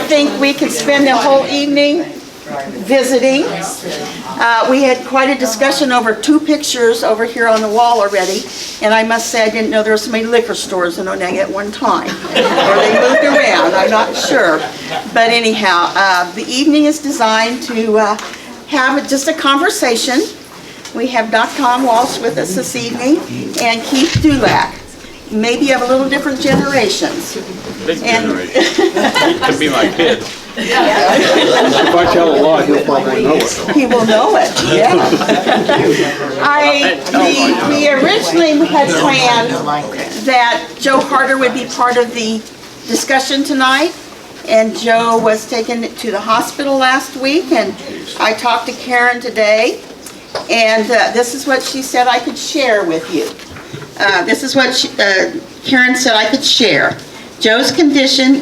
think we could spend the whole evening visiting. We had quite a discussion over 2 pictures over here on the wall already, and I must say I didn't know there were so many liquor stores in Onaga at one time. Or they moved around, I'm not sure. But anyhow, the evening is designed to have just a conversation. We have Dr. Walsh with us this evening, and Keith Dulac. Maybe of a little different generations. Big generation. He could be my kid. If I tell a lie, he'll probably know it. He will know it, yeah. We originally had planned that Joe Harder would be part of the discussion tonight, and Joe was taken to the hospital last week, and I talked to Karen today, and this is what she said I could share with you. This is what Karen said I could share. Joe's condition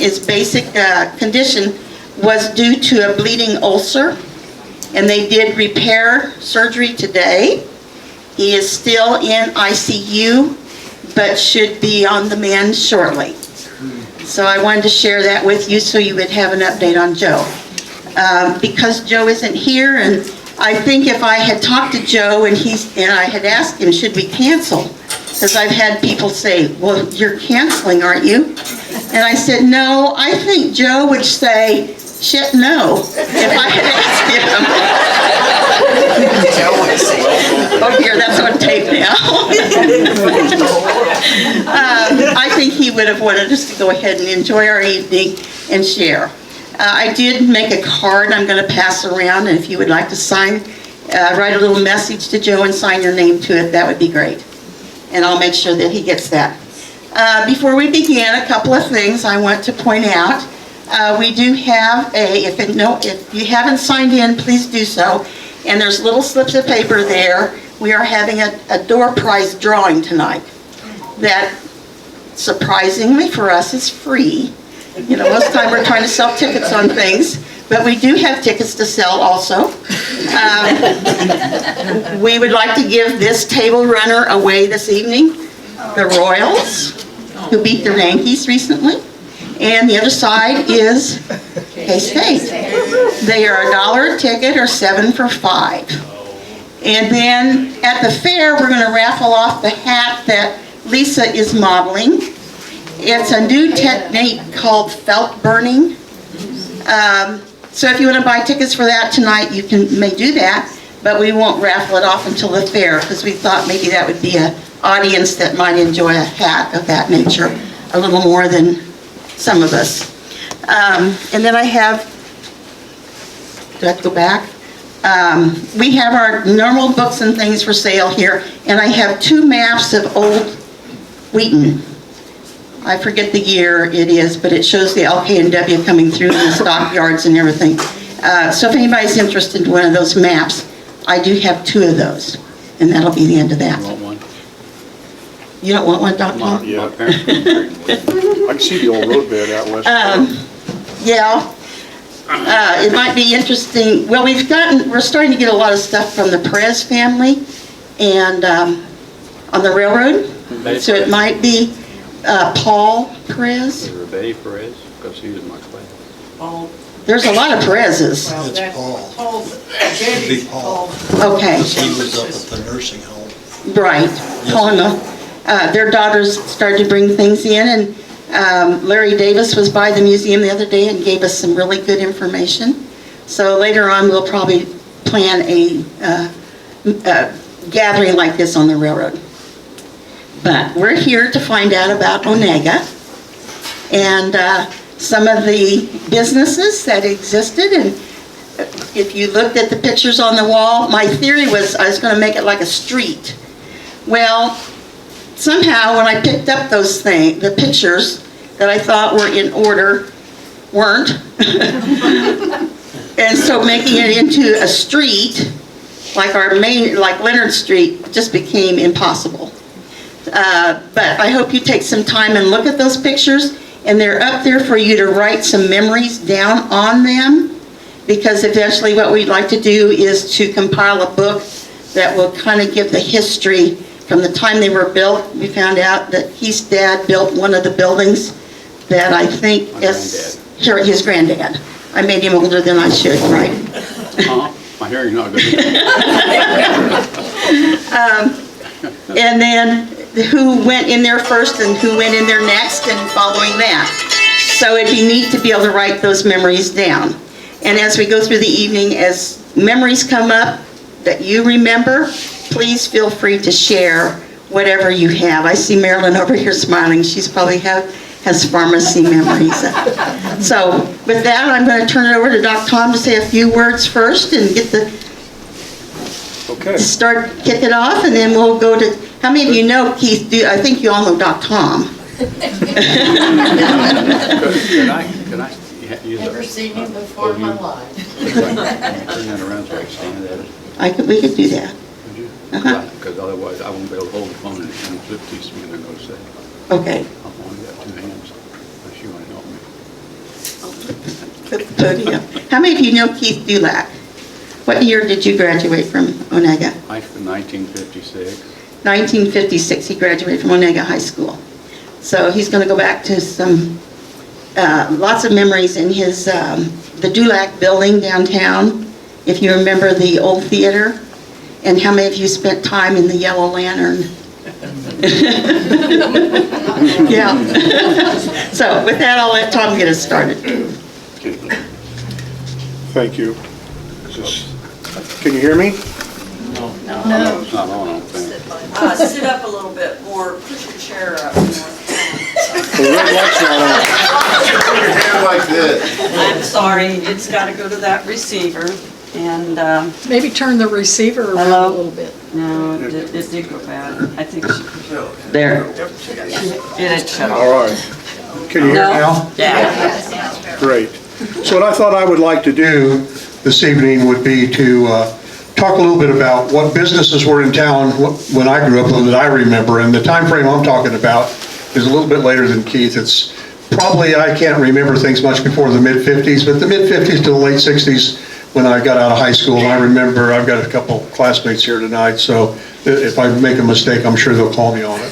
was due to a bleeding ulcer, and they did repair surgery today. He is still in ICU, but should be on the mend shortly. So I wanted to share that with you so you would have an update on Joe. Because Joe isn't here, and I think if I had talked to Joe and I had asked him, should we cancel? Because I've had people say, well, you're canceling, aren't you? And I said, no, I think Joe would say, shit, no, if I had asked him. Oh dear, that's on tape now. I think he would have wanted us to go ahead and enjoy our evening and share. I did make a card I'm going to pass around, and if you would like to sign, write a little message to Joe and sign your name to it, that would be great. And I'll make sure that he gets that. Before we begin, a couple of things I want to point out. We do have if you haven't signed in, please do so. And there's little slips of paper there. We are having a door prize drawing tonight that, surprisingly for us, is free. You know, most of the time we're trying to sell tickets on things, but we do have tickets to sell also. We would like to give this table runner away this evening. The Royals, who beat the Yankees recently. And the other side is K-State. They are $1 a ticket or 7 for 5. And then at the fair, we're going to raffle off the hat that Lisa is modeling. It's a new technique called felt burning. So if you want to buy tickets for that tonight, you may do that, but we won't raffle it off until the fair, because we thought maybe that would be an audience that might enjoy a hat of that nature a little more than some of us. And then I have, do I have to go back? We have our normal books and things for sale here, and I have 2 maps of old Wheaton. I forget the year it is, but it shows the LK&W coming through the stockyards and everything. So if anybody's interested in one of those maps, I do have 2 of those, and that'll be the end of that. You want one? You don't want one, Dr. Not yet. I can see the old road bed out west. Yeah. It might be interesting. Well, we're starting to get a lot of stuff from the Perez family, and on the railroad. So it might be Paul Perez. Or Betty Perez, because he was my class. There's a lot of Perez's. It's Paul. Paul's, Big Paul. Okay. He was up at the nursing home. Right. Paul and their daughters started to bring things in, and Larry Davis was by the museum the other day and gave us some really good information. So later on, we'll probably plan a gathering like this on the railroad. But we're here to find out about Onaga and some of the businesses that existed. And if you looked at the pictures on the wall, my theory was I was going to make it like a street. Well, somehow when I picked up the pictures that I thought were in order, weren't. And so making it into a street, like Leonard Street, just became impossible. But I hope you take some time and look at those pictures, and they're up there for you to write some memories down on them, because eventually what we'd like to do is to compile a book that will kind of give the history from the time they were built. We found out that Keith's dad built one of the buildings that I think his granddad. I made him older than I should, right? My hearing's not good. And then who went in there first and who went in there next and following that. So it'd be neat to be able to write those memories down. And as we go through the evening, as memories come up that you remember, please feel free to share whatever you have. I see Marilyn over here smiling. She's probably has pharmacy memories. So with that, I'm going to turn it over to Doc Tom to say a few words first and get the kick it off, and then we'll go to, how many of you know Keith? I think you all know Doc Tom. Can I use Never seen him before in my life. Turn that around so I can stand at it. We could do that. Would you? Uh-huh. Because otherwise I won't be able to hold the phone and flip these to me and they're going to say, Okay. I've only got 2 hands. Unless you want to help me. Podium. How many of you know Keith Dulac? What year did you graduate from Onaga? I from 1956. 1956, he graduated from Onaga High School. So he's going to go back to some, lots of memories in his, the Dulac building downtown, if you remember the old theater, and how many of you spent time in the Yellow Lantern? Yeah. So with that, I'll let Tom get us started. Thank you. Can you hear me? No, it's not on, I don't think. Sit up a little bit more, push your chair up more. The red light's not on. Put your hand like this. I'm sorry, it's got to go to that receiver, and, Maybe turn the receiver around a Hello? little bit. no, it did go bad. I think she, There. it shut off. All right. Can you hear No? now? Yeah. Great. So what I thought I would like to do this evening would be to talk a little bit about what businesses were in town when I grew up that I remember. And the time frame I'm talking about is a little bit later than Keith. It's probably, I can't remember things much before the mid-50s, but the mid-50s to the late 60s when I got out of high school. And I remember, I've got a couple classmates here tonight, so if I make a mistake, I'm sure they'll call me on it.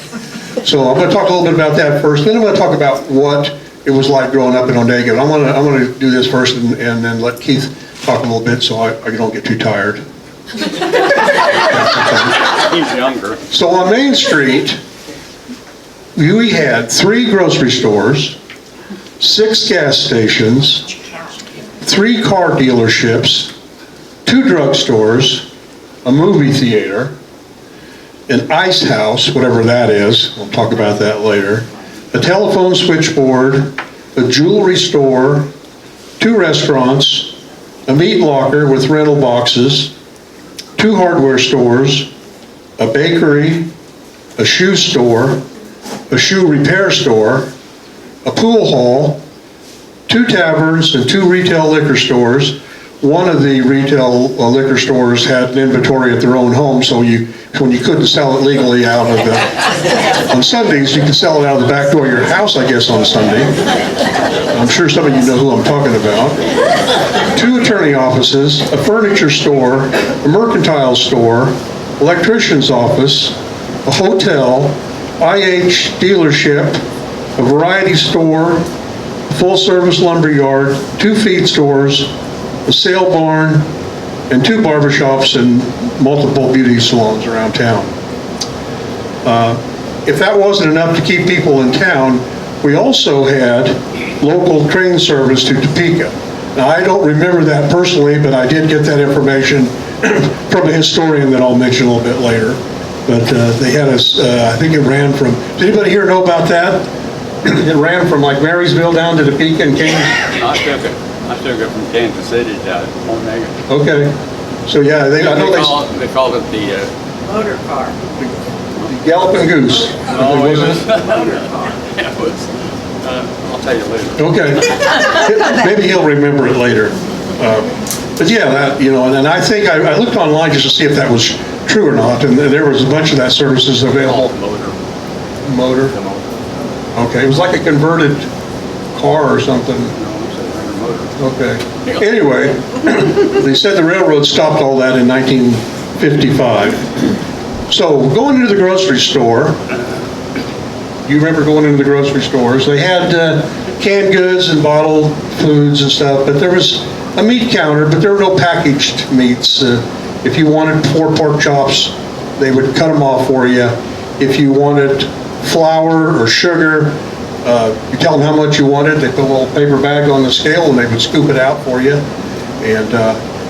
So I'm going to talk a little bit about that first, then I'm going to talk about what it was like growing up in Onaga. I'm going to do this first and then let Keith talk a little bit so I don't get too tired. He's younger. So on Main Street, we had 3 grocery stores, 6 gas stations, 3 car dealerships, 2 drugstores, a movie theater, an ice house, whatever that is, we'll talk about that later, a telephone switchboard, a jewelry store, 2 restaurants, a meat locker with rental boxes, 2 hardware stores, a bakery, a shoe store, a shoe repair store, a pool hall, 2 taverns, and 2 retail liquor stores. One of the retail liquor stores had an inventory at their own home, so when you couldn't sell it legally out of on Sundays, you could sell it out of the back door of your house, I guess, on Sunday. I'm sure some of you know who I'm talking about. 2 attorney offices, a furniture store, a mercantile store, electrician's office, a hotel, IH dealership, a variety store, a full-service lumber yard, 2 feed stores, a sale barn, and 2 barbershops and multiple beauty salons around town. If that wasn't enough to keep people in town, we also had local train service to Topeka. Now, I don't remember that personally, but I did get that information from a historian that I'll mention a little bit later. But they had us, I think it ran from, does anybody here know about that? It ran from like Marysville down to Topeka and came? I took it from Kansas City to Onaga. Okay. So yeah, I know They called it the, Motor car. the Galloping Goose. no, it Wasn't was, it was, I'll tell you later. Okay. Maybe he'll remember it later. But yeah, that, and I think I looked online just to see if that was true or not, and there was a bunch of that services available. Motor? Okay, it was like a converted car or something. Okay. Anyway, they said the railroad stopped all that in 1955. So going into the grocery store, you remember going into the grocery stores, they had canned goods and bottled foods and stuff, but there was a meat counter, but there were no packaged meats. If you wanted 4 pork chops, they would cut them off for you. If you wanted flour or sugar, you tell them how much you wanted, they put a little paper bag on the scale and they would scoop it out for you. And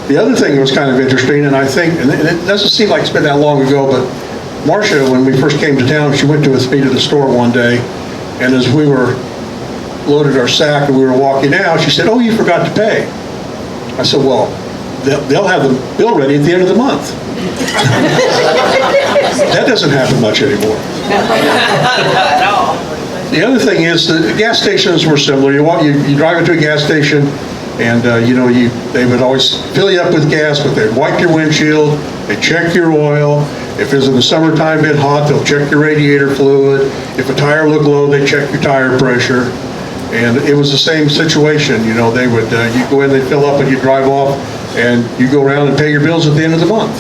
the other thing that was kind of interesting, and I think, and it doesn't seem like it's been that long ago, but Marcia, when we first came to town, she went with me to the store one day, and as we were loaded our sack and we were walking out, she said, "Oh, you forgot to pay." I said, "Well, they'll have the bill ready at the end of the month." That doesn't happen much anymore. The other thing is the gas stations were similar. You drive into a gas station, and they would always fill you up with gas, but they'd wipe your windshield, they'd check your oil. If it's in the summertime been hot, they'll check your radiator fluid. If a tire looked low, they check your tire pressure. And it was the same situation. They would you go in, they fill up, and you drive off, and you go around and pay your bills at the end of the month.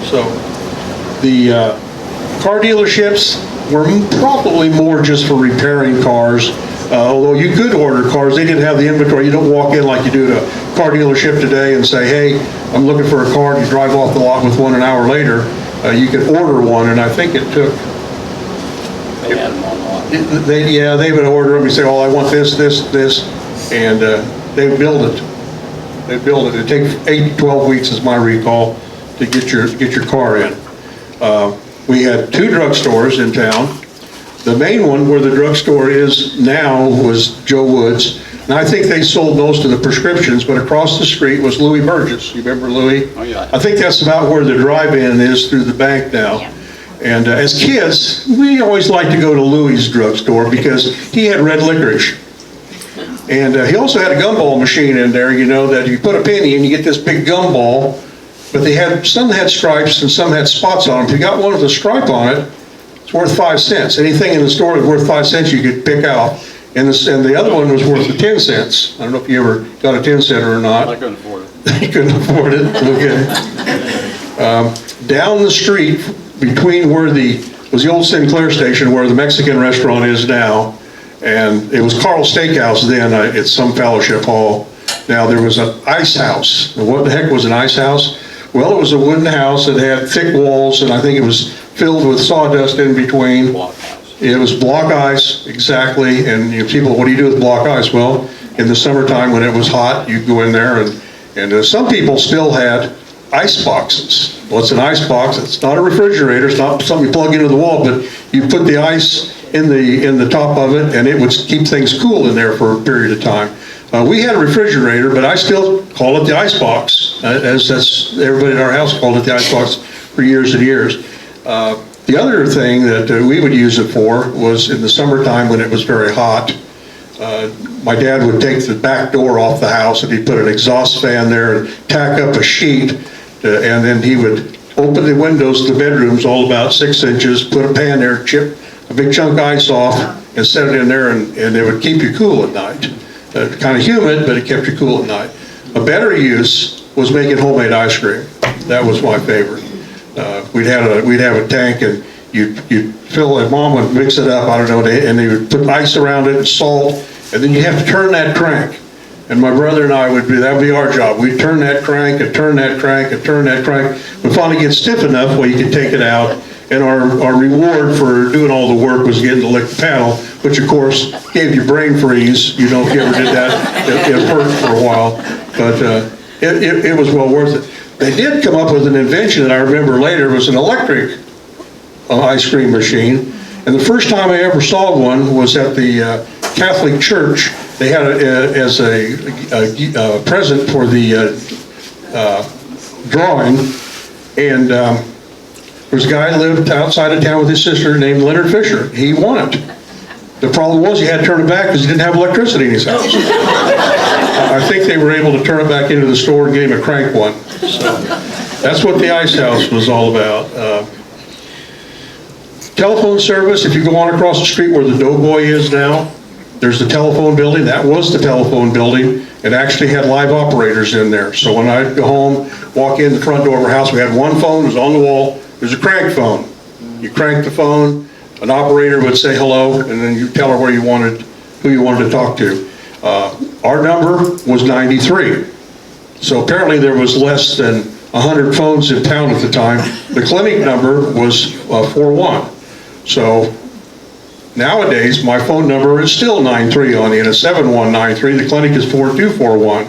So the car dealerships were probably more just for repairing cars. Although you could order cars, they didn't have the inventory. You don't walk in like you do at a car dealership today and say, "Hey, I'm looking for a car," and you drive off the lot with one an hour later. You could order one, and I think it took... They had them on lot. They would order them. You say, "Oh, I want this, and they would build it. They'd build it. It'd take 8 to 12 weeks, is my recall, to get your car in. We had 2 drugstores in town. The main one, where the drugstore is now, was Joe Wood's. And I think they sold most of the prescriptions, but across the street was Louis Burgess. You remember Louis? Oh, yeah. I think that's about where the drive-in is through the bank now. Yeah. And as kids, we always liked to go to Louis' drugstore because he had red licorice. And he also had a gumball machine in there, that you put a penny and you get this big gumball. But some had stripes and some had spots on them. If you got one with a stripe on it, it's worth 5 cents. Anything in the store that's worth 5 cents you could pick out. And the other one was worth 10 cents. I don't know if you ever got a 10-center or not. I couldn't afford it. You couldn't afford it, okay. Down the street, between where was the old Sinclair station, where the Mexican restaurant is now, and it was Carl's Steakhouse then, at some fellowship hall. Now, there was an ice house. And what the heck was an ice house? Well, it was a wooden house that had thick walls, and I think it was filled with sawdust in between. Blockhouse. It was block ice, exactly, and people, what do you do with block ice? Well, in the summertime when it was hot, you'd go in there, and some people still had ice boxes. What's an ice box? It's not a refrigerator, it's not something you plug into the wall, but you put the ice in the top of it, and it would keep things cool in there for a period of time. We had a refrigerator, but I still call it the ice box, as everybody in our house called it the ice box for years and years. The other thing that we would use it for was in the summertime when it was very hot. My dad would take the back door off the house and he'd put an exhaust fan there and tack up a sheet, and then he would open the windows to the bedrooms all about 6 inches, put a pan there, chip a big chunk of ice off, and set it in there, and it would keep you cool at night. Kind of humid, but it kept you cool at night. A better use was making homemade ice cream. That was my favorite. We'd have a tank, and you'd fill it. Mom would mix it up, I don't know, and they would put ice around it and salt, and then you have to turn that crank. And my brother and I that would be our job. We'd turn that crank and turn that crank and turn that crank. We'd finally get stiff enough where you could take it out. And our reward for doing all the work was getting to lick the paddle, which of course gave you brain freeze. If you ever did that, it hurt for a while. But it was well worth it. They did come up with an invention that I remember later. It was an electric ice cream machine. And the first time I ever saw one was at the Catholic Church. They had it as a present for the drawing. And there was a guy who lived outside of town with his sister named Leonard Fisher. He won it. The problem was he had to turn it back because he didn't have electricity in his house. I think they were able to turn it back into the store and gave him a crank one. So that's what the ice house was all about. Telephone service, if you go on across the street where the Doughboy is now, there's the telephone building. That was the telephone building. It actually had live operators in there. So when I'd go home, walk in the front door of our house, we had one phone, it was on the wall. There's a crank phone. You crank the phone, an operator would say hello, and then you tell her where you wanted who you wanted to talk to. Our number was 93. So apparently there was less than 100 phones in town at the time. The clinic number was 41. So nowadays, my phone number is still 93 on it, it's 7193. The clinic is 4241.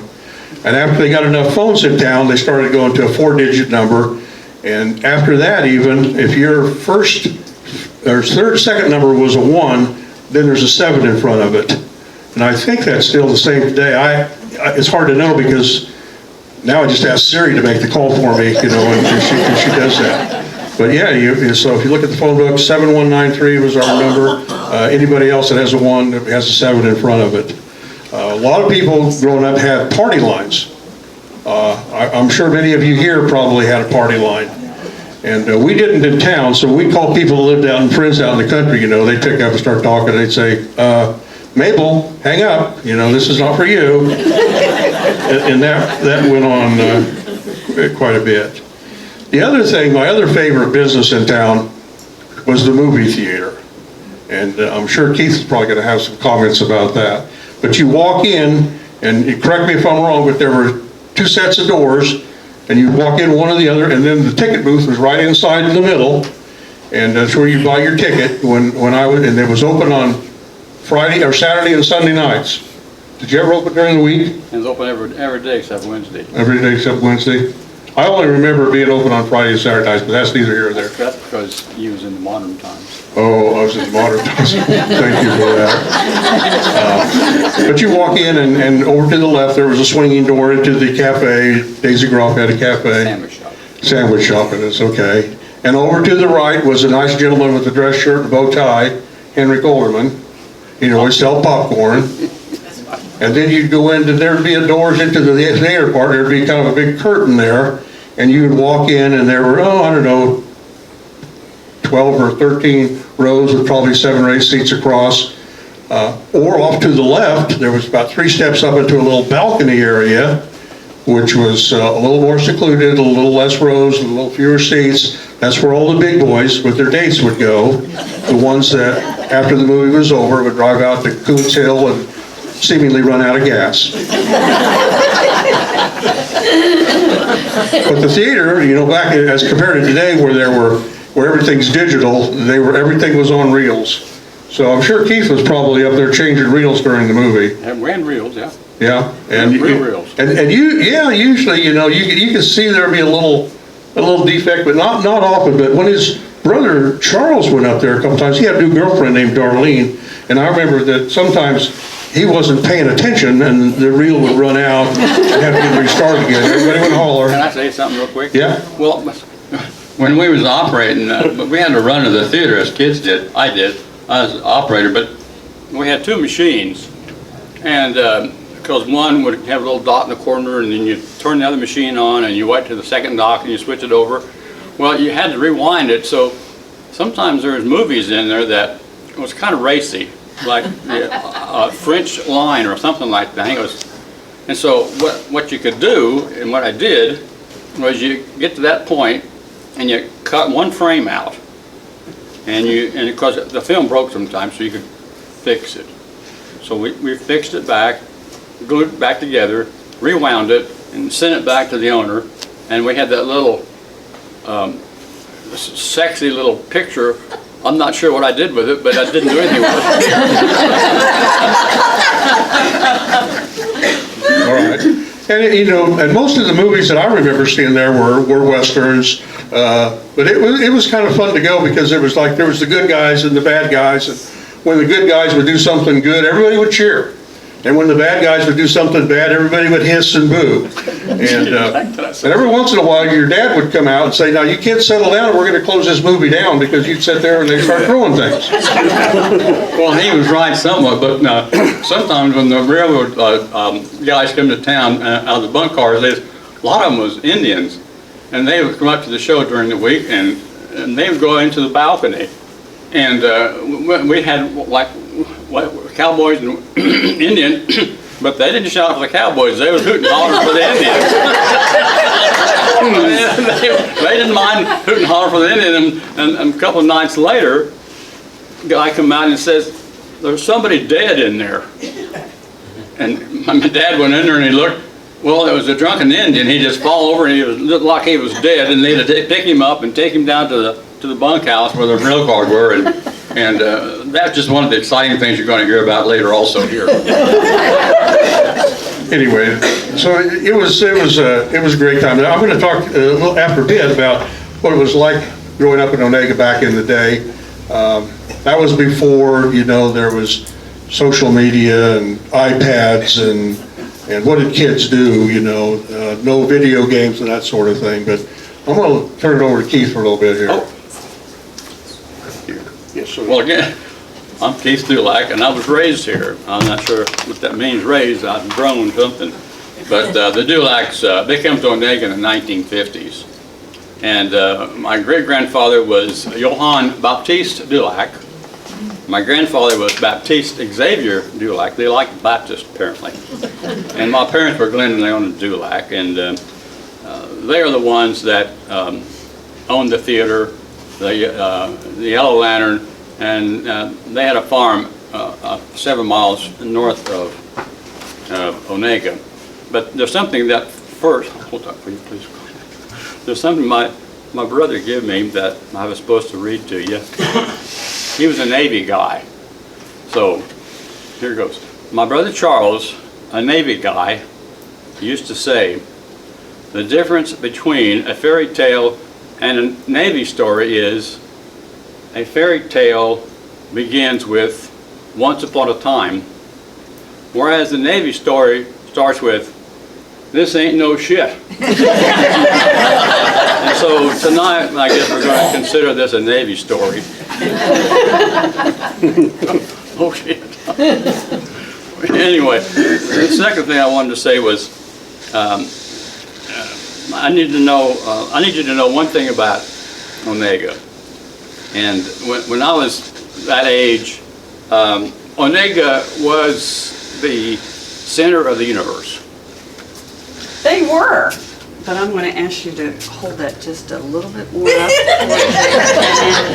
And after they got enough phones in town, they started going to a 4-digit number. And after that, even if your second number was a 1, then there's a 7 in front of it. And I think that's still the same today. It's hard to know because now I just ask Siri to make the call for me, you know, and she does that. But yeah, so if you look at the phone book, 7193 was our number. Anybody else that has a 1 has a 7 in front of it. A lot of people growing up had party lines. I'm sure many of you here probably had a party line. And we didn't in town, so we called people who lived out in friends out in the country, you know, they'd pick up and start talking, they'd say, Mabel, hang up, you know, this is not for you. And that went on quite a bit. The other thing, my other favorite business in town was the movie theater. And I'm sure Keith is probably going to have some comments about that. But you walk in, and correct me if I'm wrong, but there were 2 sets of doors, and you walk in one or the other, and then the ticket booth was right inside in the middle, and that's where you buy your ticket. And it was open on Friday or Saturday and Sunday nights. Did you ever open during the week? It was open every day except Wednesday. Every day except Wednesday? I only remember it being open on Friday and Saturday nights, but that's neither here or there. That's because you was in the modern times. Oh, I was in the modern times. Thank you for that. But you walk in, and over to the left, there was a swinging door into the cafe. Daisy Groff had a cafe. Sandwich shop. Sandwich shop, and it's okay. And over to the right was a nice gentleman with a dress shirt and bow tie, Henry Golderman. He'd always sell popcorn. And then you'd go in, and there'd be doors into the theater part. There'd be kind of a big curtain there, and you would walk in, and there were, 12 or 13 rows with probably 7 or 8 seats across. Or off to the left, there was about 3 steps up into a little balcony area, which was a little more secluded, a little less rows, a little fewer seats. That's where all the big boys with their dates would go. The ones that, after the movie was over, would drive out to Coons Hill and seemingly run out of gas. But the theater, back as compared to today, where everything's digital, everything was on reels. So I'm sure Keith was probably up there changing reels during the movie. And ran reels, yeah. Yeah, and real reels. And usually, you can see there'd be a little defect, but not often. But when his brother Charles went up there a couple times, he had a new girlfriend named Darlene, and I remember that sometimes he wasn't paying attention, and the reel would run out and have to get restarted again. Everybody would holler. Can I say something real quick? Yeah. Well, when we was operating, we had to run to the theater as kids did. I did. I was an operator, but we had 2 machines, and because one would have a little dot in the corner, and then you turn the other machine on, and you wait to the second dock, and you switch it over. Well, you had to rewind it, so sometimes there was movies in there that was kind of racy, like a French line or something like that. I think it was. And so what you could do, and what I did, was you get to that point, and you cut one frame out, and because the film broke sometimes, so you could fix it. So we fixed it back, glued it back together, rewound it, and sent it back to the owner, and we had that little sexy little picture. I'm not sure what I did with it, but I didn't do anything with it. All right. And and most of the movies that I remember seeing there were westerns, but it was kind of fun to go because there was the good guys and the bad guys, and when the good guys would do something good, everybody would cheer. And when the bad guys would do something bad, everybody would hiss and boo. And every once in a while, your dad would come out and say, "Now you kids settle down, or we're going to close this movie down," because you'd sit there and they'd start throwing things. Well, he was right somewhat, but sometimes when the railroad guys come to town out of the bunk cars, a lot of them was Indians, and they would come up to the show during the week, and they would go into the balcony, and we had cowboys and Indian, but they didn't shout for the cowboys. They was hooting and hollering for the Indians. they didn't mind hooting and hollering for the Indian. And a couple of nights later, a guy come out and says, there's somebody dead in there. And my dad went in there and he looked, well, it was a drunken Indian. He just fall over and he looked like he was dead, and they had to pick him up and take him down to the bunkhouse where the rail cars were, and that's just one of the exciting things you're going to hear about later also here. Anyway, so it was a great time. Now, I'm going to talk a little after a bit about what it was like growing up in Onaga back in the day. That was before, you know, there was social media and iPads and what did kids do, you know, no video games and that sort of thing. But I'm going to turn it over to Keith for a little bit here. Oh. Yes, sir. Well, again, I'm Keith Dulac, and I was raised here. I'm not sure what that means, raised. I've grown something. But the Dulacs, they came to Onaga in the 1950s. And my great-grandfather was Johann Baptiste Dulac. My grandfather was Baptiste Xavier Dulac. They liked Baptist, apparently. And my parents were Glenn and Leona Dulac, and they are the ones that owned the theater, the Yellow Lantern, and they had a farm 7 miles north of Onaga. But there's something that first, hold on, please. There's something my brother gave me that I was supposed to read to you. He was a Navy guy. So, here goes. My brother Charles, a Navy guy, used to say, the difference between a fairy tale and a Navy story is a fairy tale begins with once upon a time, whereas the Navy story starts with this ain't no shit. And so tonight, I guess we're going to consider this a Navy story. Oh shit. Anyway, the second thing I wanted to say was, I need you to know one thing about Onaga. And when I was that age, Onaga was the center of the universe. They were, but I'm going to ask you to hold that just a little bit more up and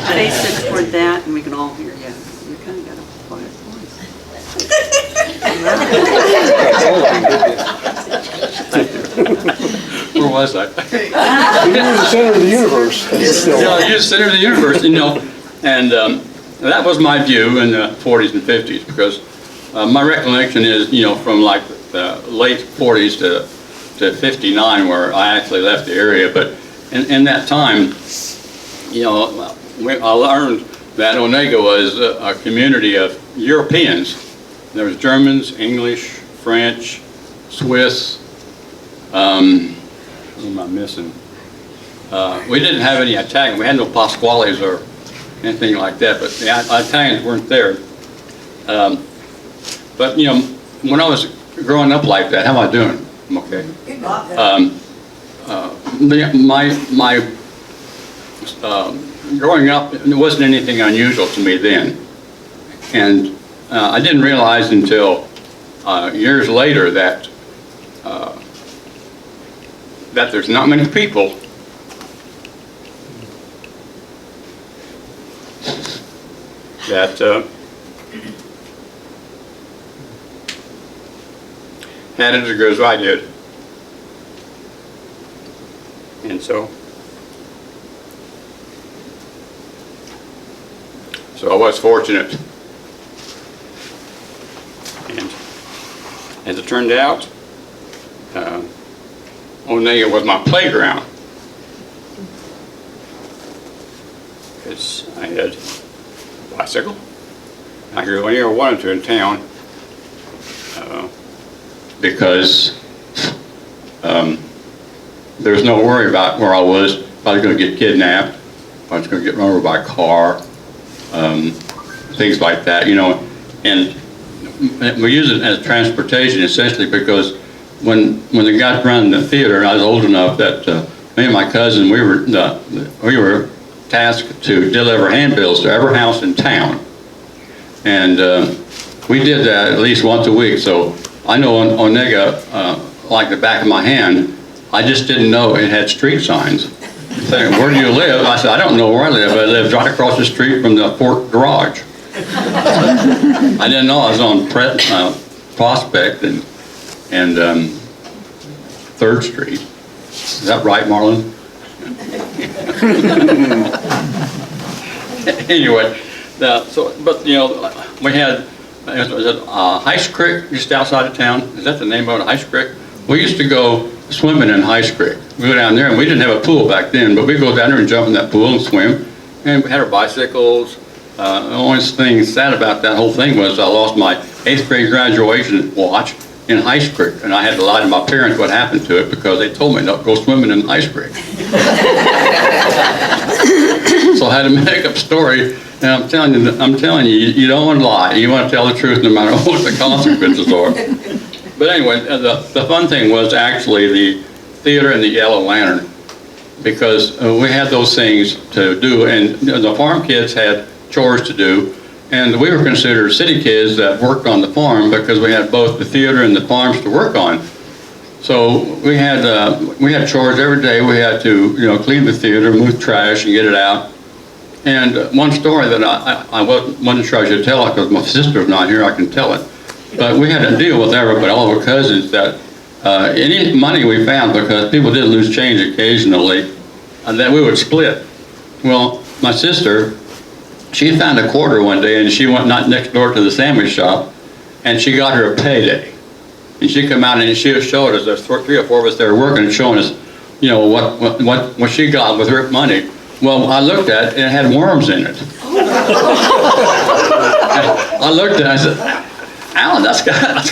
face it toward that, and we can all hear you. You kind of got a quiet voice. Where was I? You're the center of the universe. Yeah, you're the center of the universe, you know. And that was my view in the 40s and 50s, because my recollection is, you know, from like the late 40s to 59, where I actually left the area. But in that time, you know, I learned that Onaga was a community of Europeans. There was Germans, English, French, Swiss. What am I missing? We didn't have any Italian. We had no Pasquales or anything like that, but the Italians weren't there. But, you know, when I was growing up like that, how am I doing? I'm okay. My growing up, it wasn't anything unusual to me then. And I didn't realize until years later that that there's not many people that had it as good as I did. And so I was fortunate. And as it turned out, Onaga was my playground, because I had a bicycle. I could go anywhere I wanted to in town, because there was no worry about where I was. If I was going to get kidnapped, if I was going to get run over by a car, things like that, you know. And we use it as transportation essentially, because when they got running the theater, I was old enough that me and my cousin, we were tasked to deliver handbills to every house in town, and we did that at least once a week. So I know Onaga like the back of my hand. I just didn't know it had street signs saying, "Where do you live?" I said, "I don't know where I live. I live right across the street from the Fort Garage." I didn't know I was on Prospect and 3rd Street. Is that right, Marlon? Anyway, but you know, we had was it Heights Creek just outside of town. Is that the name of it, Heights Creek? We used to go swimming in Heights Creek. We go down there, and we didn't have a pool back then, but we go down there and jump in that pool and swim. And we had our bicycles. The only thing sad about that whole thing was I lost my 8th grade graduation watch in Heights Creek, and I had to lie to my parents what happened to it because they told me not to go swimming in Heights Creek. So I had to make up a story, and I'm telling you, you don't want to lie. You want to tell the truth no matter what the consequences are. But anyway, the fun thing was actually the theater and the Yellow Lantern, because we had those things to do, and the farm kids had chores to do, and we were considered city kids that worked on the farm because we had both the theater and the farms to work on. So we had chores every day. We had to, you know, clean the theater, move trash, and get it out. And one story that I wasn't sure I should tell it because my sister's not here, I can tell it. But we had to deal with everybody, all of our cousins, that any money we found, because people did lose change occasionally, and then we would split. Well, my sister, she found a quarter one day, and she went not next door to the sandwich shop, and she got her a payday. And she come out and she showed us, there's 3 or 4 of us there working and showing us, you know, what she got with her money. Well, I looked at it, and it had worms in it. I looked at it, I said, Alan, that's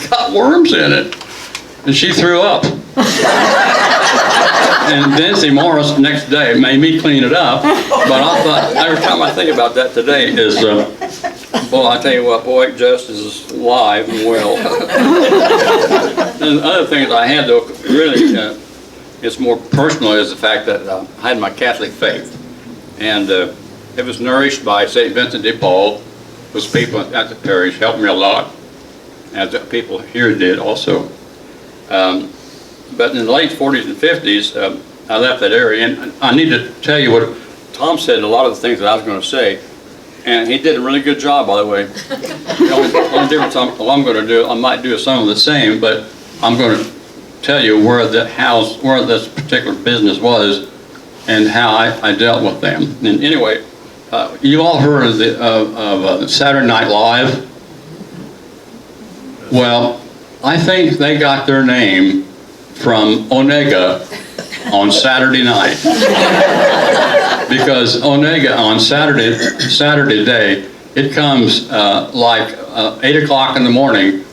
got worms in it. And she threw up. And Nancy Morris next day made me clean it up. But I thought, every time I think about that today is, boy, I tell you what, boy, Justice is alive and well. And other things I had, though, really, it's more personal, is the fact that I had my Catholic faith. And it was nourished by St. Vincent de Paul. Those people at the parish helped me a lot, as the people here did also. But in the late 40s and 50s, I left that area, and I need to tell you what Tom said, a lot of the things that I was going to say, and he did a really good job, by the way. The only difference I'm going to do, I might do some of the same, but I'm going to tell you where this particular business was and how I dealt with them. And anyway, you all heard of Saturday Night Live? Well, I think they got their name from Onaga on Saturday night. Because Onaga on Saturday day, it comes like 8 o'clock in the morning,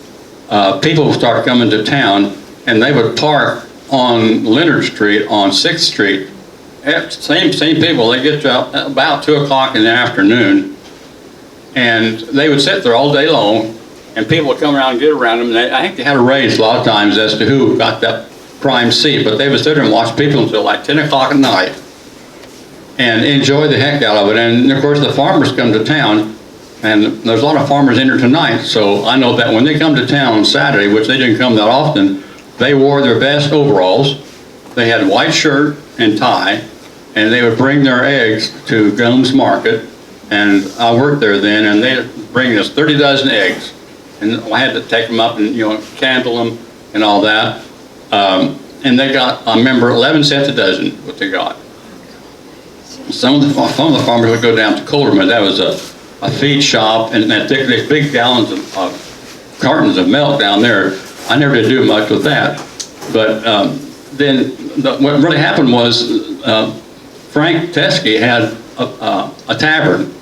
people start coming to town, and they would park on Leonard Street on 6th Street. Same people, they get to about 2 o'clock in the afternoon, and they would sit there all day long, and people would come around and get around them. And I think they had a race a lot of times as to who got that prime seat, but they would sit there and watch people until like 10 o'clock at night and enjoy the heck out of it. And of course the farmers come to town, and there's a lot of farmers in here tonight, so I know that when they come to town on Saturday, which they didn't come that often, they wore their best overalls, they had a white shirt and tie, and they would bring their eggs to Gomes Market, and I worked there then, and they'd bring us 30 dozen eggs. And I had to take them up and, you know, candle them and all that. And they got, I remember, 11 cents a dozen, what they got. Some of the farmers would go down to Colderman. That was a feed shop, and they took these big gallons of cartons of milk down there. I never did do much with that. But then what really happened was Frank Teskey had a tavern,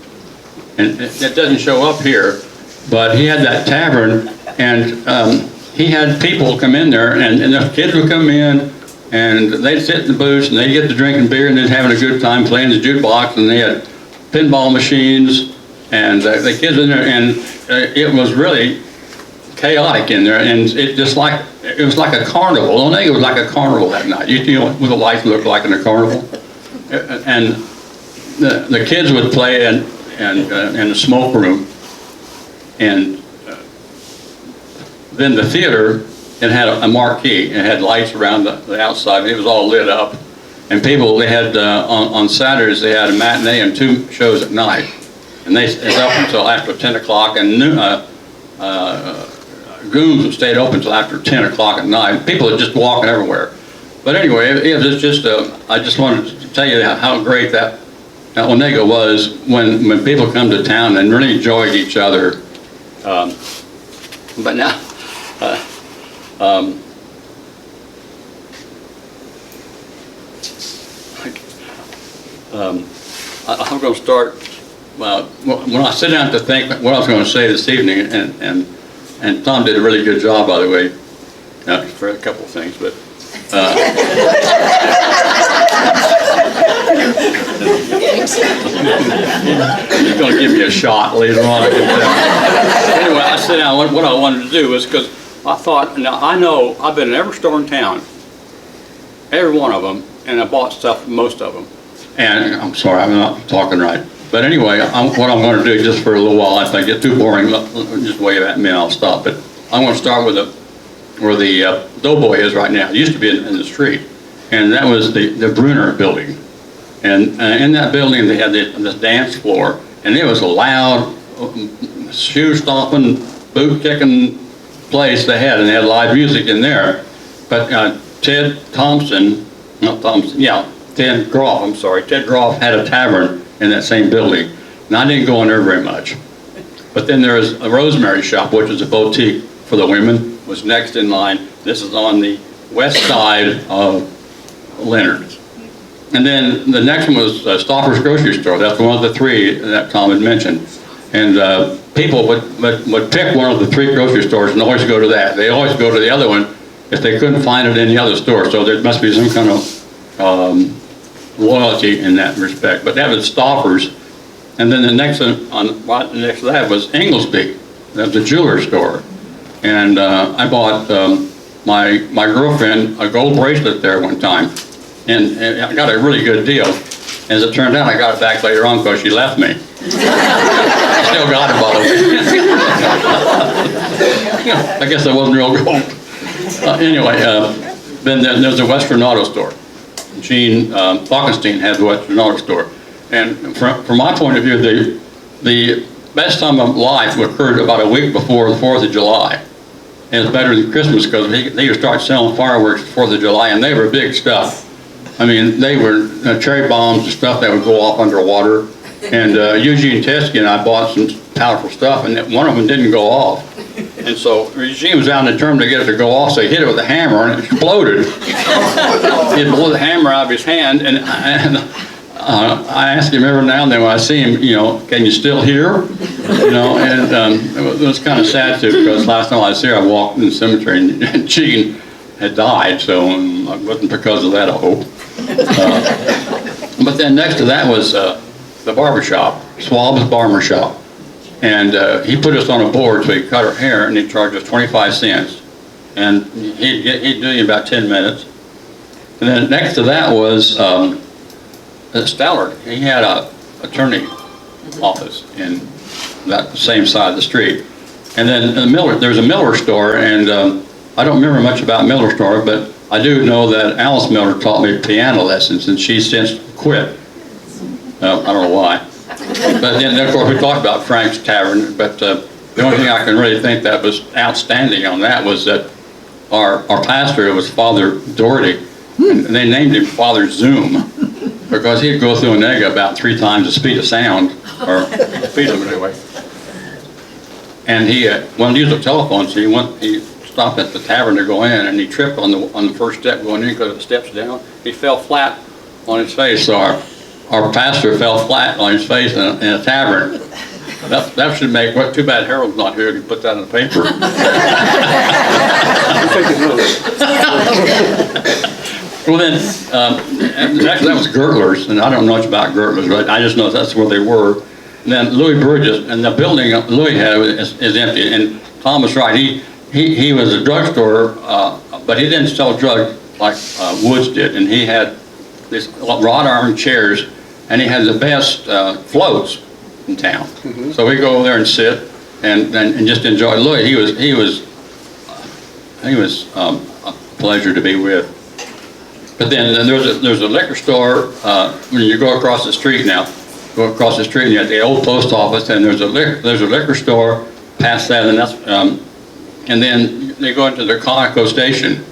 and it doesn't show up here, but he had that tavern, and he had people come in there, and the kids would come in, and they'd sit in the booths, and they'd get to drinking beer, and they'd having a good time playing the jukebox, and they had pinball machines, and the kids in there, and it was really chaotic in there, and it was like a carnival. Onaga was like a carnival that night. You know what the lights looked like in a carnival, and the kids would play in the smoke room, and then the theater, it had a marquee. It had lights around the outside. It was all lit up, and people, they had on Saturdays they had a matinee and 2 shows at night. And it's up until after 10 o'clock, and goons have stayed open until after 10 o'clock at night. People are just walking everywhere. But anyway, it was just, I just wanted to tell you how great that Onaga was when people come to town and really enjoyed each other. But now, I'm going to start, when I sit down to think what I was going to say this evening, and Tom did a really good job, by the way, for a couple of things, but he's going to give me a shot later on. Anyway, I sit down, what I wanted to do was, because I thought, now I know, I've been in every store in town, every one of them, and I bought stuff from most of them. And I'm sorry, I'm not talking right. But anyway, what I'm going to do just for a little while, if I get too boring, just wave at me and I'll stop. But I'm going to start with where the Doughboy is right now. It used to be in the street. And that was the Brunner building. And in that building, they had this dance floor. And it was a loud, shoe-stomping, boot-kicking place they had. And they had live music in there. But Ted Groff had a tavern in that same building. And I didn't go in there very much. But then there was a Rosemary shop, which was a boutique for the women, was next in line. This is on the west side of Leonard's. And then the next one was Stopper's Grocery Store. That's one of the three that Tom had mentioned. And people would pick one of the three grocery stores and always go to that. They always go to the other one if they couldn't find it in the other store. So there must be some kind of loyalty in that respect. But that was Stoppers. And then the next one, right next to that was Inglesby. That was a jeweler store. And I bought my girlfriend a gold bracelet there one time. And I got a really good deal. As it turned out, I got it back later on because she left me. Still got it, by the way. I guess that wasn't real gold. Anyway, then there's a Western Auto Store. Gene Falkenstein had the Western Auto Store. And from my point of view, the best time of life occurred about a week before the 4th of July. And it's better than Christmas because they would start selling fireworks the 4th of July, and they were big stuff. I mean, they were cherry bombs and stuff that would go off underwater. And Eugene Teskey and I bought some powerful stuff, and one of them didn't go off. And so Eugene was out determined to get it to go off, so he hit it with a hammer, and it exploded. He blew the hammer out of his hand, and I ask him every now and then when I see him, can you still hear? And it was kind of sad too, because last time I was here, I walked in the cemetery and Gene had died, so it wasn't because of that, I hope. But then next to that was the barber shop, Swab's Barber Shop. And he put us on a board so he cut our hair, and he charged us 25 cents. And he'd do you in about 10 minutes. And then next to that was Stallard. He had an attorney office in that same side of the street. And then there's a Miller store, and I don't remember much about Miller store, but I do know that Alice Miller taught me piano lessons, and she's since quit. I don't know why. But then, of course, we talked about Frank's Tavern, but the only thing I can really think that was outstanding on that was that our pastor was Father Doherty, and they named him Father Zoom, because he'd go through Onaga about 3 times the speed of sound, or speed limit anyway. And he wanted to use a telephone, so he stopped at the tavern to go in, and he tripped on the first step going in because the steps down. He fell flat on his face, so our pastor fell flat on his face in a tavern. That should make, too bad Harold's not here to put that in the paper. Well then, actually that was Gertler's, and I don't know much about Gertler's, but I just know that's where they were. And then Louis Burgess, and the building Louis had is empty, and Tom was right, he was a drugstore, but he didn't sell drugs like Woods did, and he had these wrought iron chairs, and he had the best floats in town. Mm-hmm. So we go over there and sit and just enjoy. Louis, he was a pleasure to be with. But then there's a liquor store when you go across the street now, go across the street and you had the old post office, and there's a liquor store past that, and that's, and then they go into the Conoco station.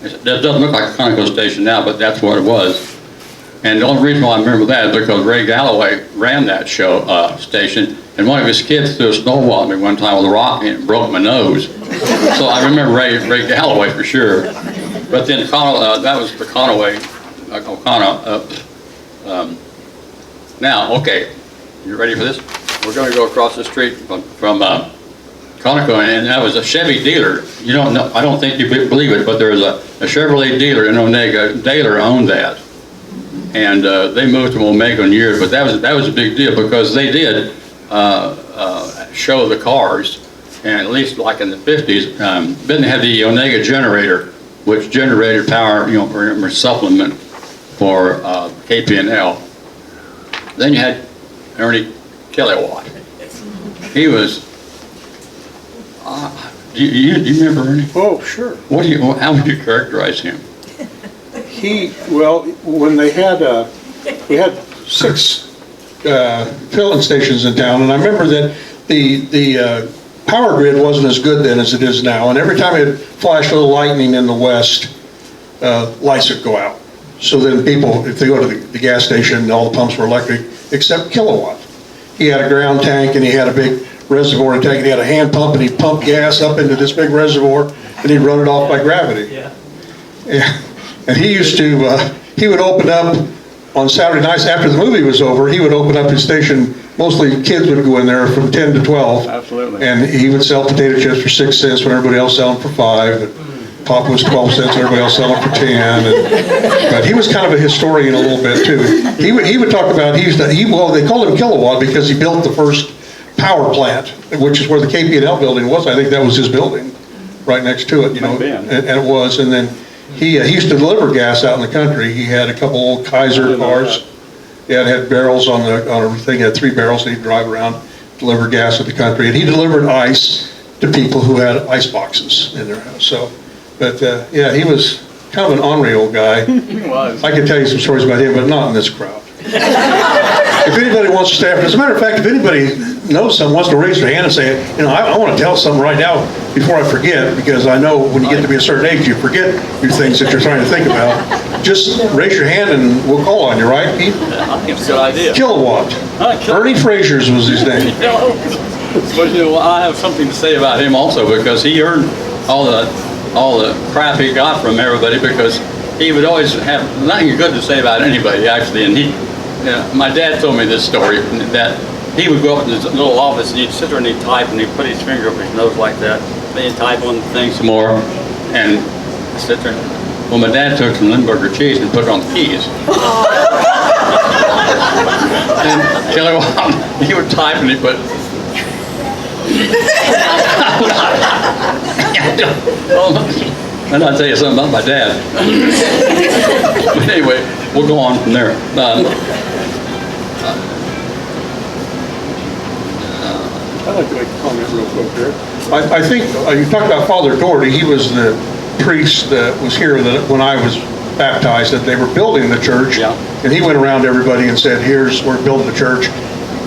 That doesn't look like a Conoco station now, but that's what it was. And the only reason why I remember that is because Ray Galloway ran that show station, and one of his kids threw a snowball at me one time with a rock and it broke my nose. So I remember Ray Galloway for sure. But then that was the Conaway, now, okay, you ready for this? We're going to go across the street from Conoco, and that was a Chevy dealer. You don't know, I don't think you believe it, but there was a Chevrolet dealer in Onaga. Daler owned that, and they moved to Omega in years. But that was a big deal because they did show the cars, and at least like in the 50s, then they had the Onaga generator, which generated power, you know, for supplement for KP&L. Then you had Ernie Kellywatt. He was. Do you remember Ernie? Oh, sure. How would you characterize him? Well, when we had 6 filling stations in town, and I remember that the power grid wasn't as good then as it is now, and every time it flashed a little lightning in the west, lights would go out. So then people, if they go to the gas station, all the pumps were electric, except Kilowatt. He had a ground tank, and he had a big reservoir tank, and he had a hand pump, and he'd pump gas up into this big reservoir, and he'd run it off by gravity. Yeah. And he used to, he would open up on Saturday nights after the movie was over, he would open up his station, mostly kids would go in there from 10 to 12. Absolutely. And he would sell potato chips for 6 cents when everybody else selling for 5. Pop was 12 cents, everybody else selling for 10. But he was kind of a historian a little bit too. He would talk about, well, they called him Kilowatt because he built the first power plant, which is where the KP&L building was. I think that was his building, right next to it, you know. And it was, and then he used to deliver gas out in the country. He had a couple old Kaiser cars. Yeah, it had barrels on a thing. He had 3 barrels, and he'd drive around, deliver gas to the country. And he delivered ice to people who had ice boxes in their house. So, but yeah, he was kind of an ornery old guy. He was. I can tell you some stories about him, but not in this crowd. If anybody wants to stay after, as a matter of fact, if anybody knows someone, wants to raise their hand and say, you know, I want to tell something right now before I forget, because I know when you get to be a certain age, you forget your things that you're trying to think about. Just raise your hand and we'll call on you, right, Pete? I think it's a good idea. Kilowatt. Ernie Frazier's was his name. But you know, I have something to say about him also, because he earned all the crap he got from everybody, because he would always have nothing good to say about anybody, actually. And my dad told me this story, that he would go up in his little office and he'd sit there and he'd type, and he'd put his finger up his nose like that. Then he'd type on things some more and sit there. Well, my dad took some Limburger cheese and put it on the keys. And Kelly, he would type and he'd put. And I'll tell you something about my dad. But anyway, we'll go on from there. I'd like to make a comment real quick there. I think you talked about Father Doherty. He was the priest that was here when I was baptized, that they were building the church. Yeah. And he went around to everybody and said, we're building the church.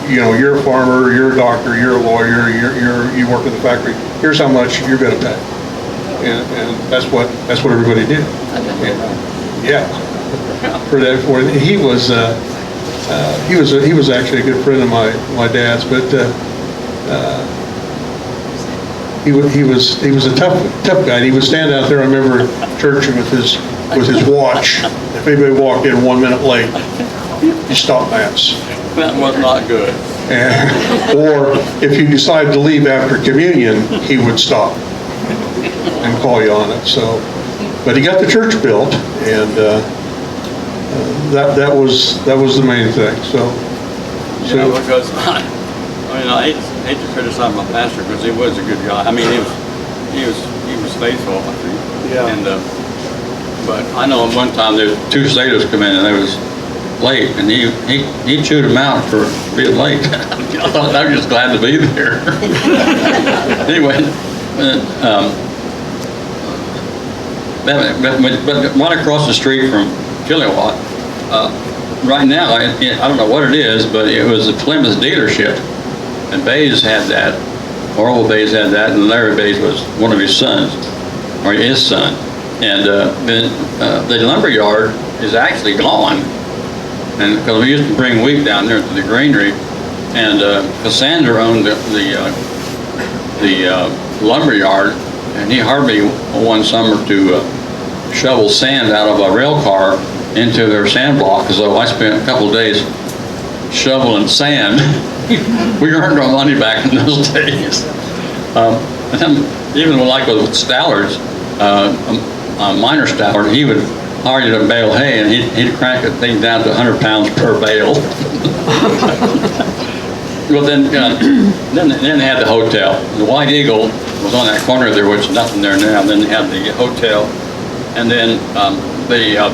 You know, you're a farmer, you're a doctor, you're a lawyer, you work in the factory. Here's how much you're going to pay. And that's what everybody did. Yeah. He was actually a good friend of my dad's, but he was a tough guy. He would stand out there. I remember church with his watch. If anybody walked in 1 minute late, he stopped mass. That was not good. Or if you decided to leave after communion, he would stop and call you on it. So, but he got the church built, and that was the main thing. So because I hate to criticize my pastor, because he was a good guy. I mean, he was faithful, I think. Yeah. And but I know one time there was 2 sailors come in and they was late, and he chewed them out for being late. I was just glad to be there. Anyway, but right across the street from Kilowatt, right now, I don't know what it is, but it was a Plymouth dealership. And Bays had that, Orville Bays had that, and Larry Bays was one of his sons, or his son. And the lumber yard is actually gone. And because we used to bring wheat down there to the granary, and Cassandra owned the lumber yard, and he hired me one summer to shovel sand out of a rail car into their sand block. So I spent a couple of days shoveling sand. We earned our money back in those days. Even like with Stallards, a miner Stallard, he would hire you to bale hay, and he'd crank the thing down to 100 pounds per bale. Well, then they had the hotel. The White Eagle was on that corner there, which is nothing there now. Then they had the hotel, and then the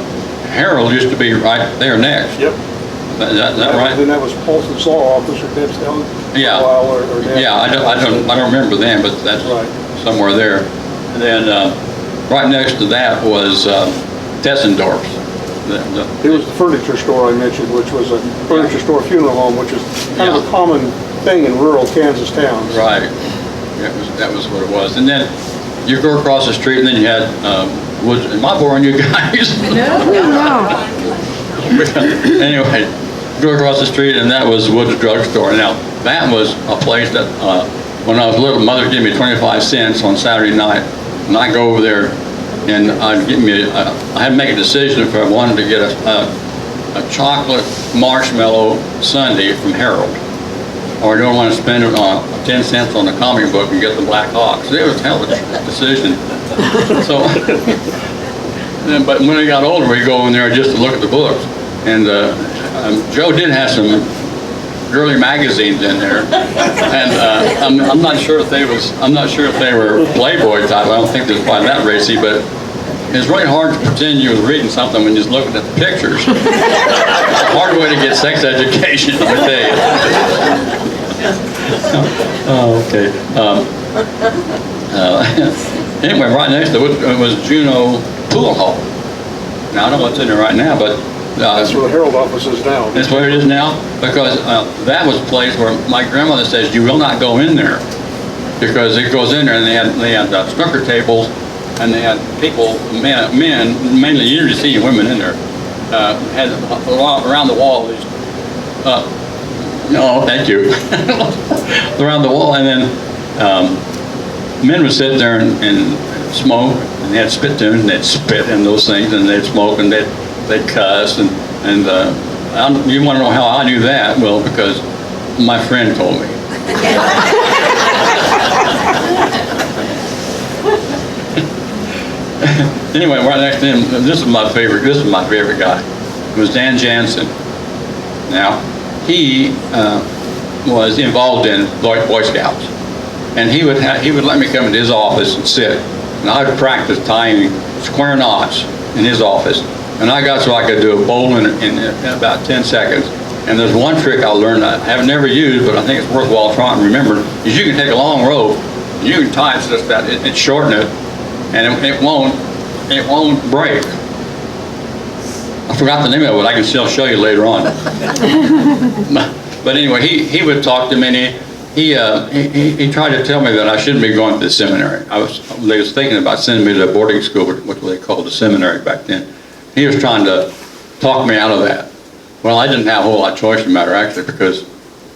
Herald used to be right there next. Yep. Is that right? Then that was Paulson's law office or Deb's down. Yeah. Or Yeah, I don't remember them, but that's Right. somewhere there. And then right next to that was Tessendorf's. It was the furniture store I mentioned, which was a furniture store funeral home, which is kind of a common thing in rural Kansas towns. Right. That was what it was. And then you go across the street, and then you had Woods. Am I boring you guys? Anyway, go across the street, and that was Woods Drugstore. Now, that was a place that when I was little, Mother gave me 25 cents on Saturday night, and I'd go over there, and I'd get me. I had to make a decision if I wanted to get a chocolate marshmallow sundae from Harold, or I don't want to spend 10 cents on the comic book and get the Black Hawks. It was a hell of a decision. So, but when I got older, we go in there just to look at the books, and Joe did have some girly magazines in there, and I'm not sure if they were Playboy type. I don't think they're quite that racy, but it's really hard to pretend you was reading something when you're just looking at the pictures. It's a hard way to get sex education, I tell you. Oh, okay. Anyway, right next to it was Juneau Pool Hall. Now, I don't know what's in there right now, but That's where the Herald office is now. that's where it is now, because that was a place where my grandmother says you will not go in there, because it goes in there and they had snooker tables, and they had people, men mainly, you usually see women in there, had around the wall these. No, thank you. Around the wall, and then men would sit there and smoke, and they had spit tunes, and they'd spit in those things, and they'd smoke, and they'd cuss, and you want to know how I knew that? Well, because my friend told me. Anyway, right next to him, this is my favorite guy. It was Dan Jansen. Now, he was involved in Boy Scouts, and he would let me come into his office and sit, and I would practice tying square knots in his office, and I got so I could do a bowl in about 10 seconds. And there's one trick I learned I have never used, but I think it's worthwhile trying to remember, is you can take a long rope, and you can tie it just that it shorten it, and it won't break. I forgot the name of it. I can still show you later on. But anyway, he would talk to me, and he tried to tell me that I shouldn't be going to the seminary. They was thinking about sending me to a boarding school, what they called the seminary back then. He was trying to talk me out of that. Well, I didn't have a whole lot of choice in the matter, actually, because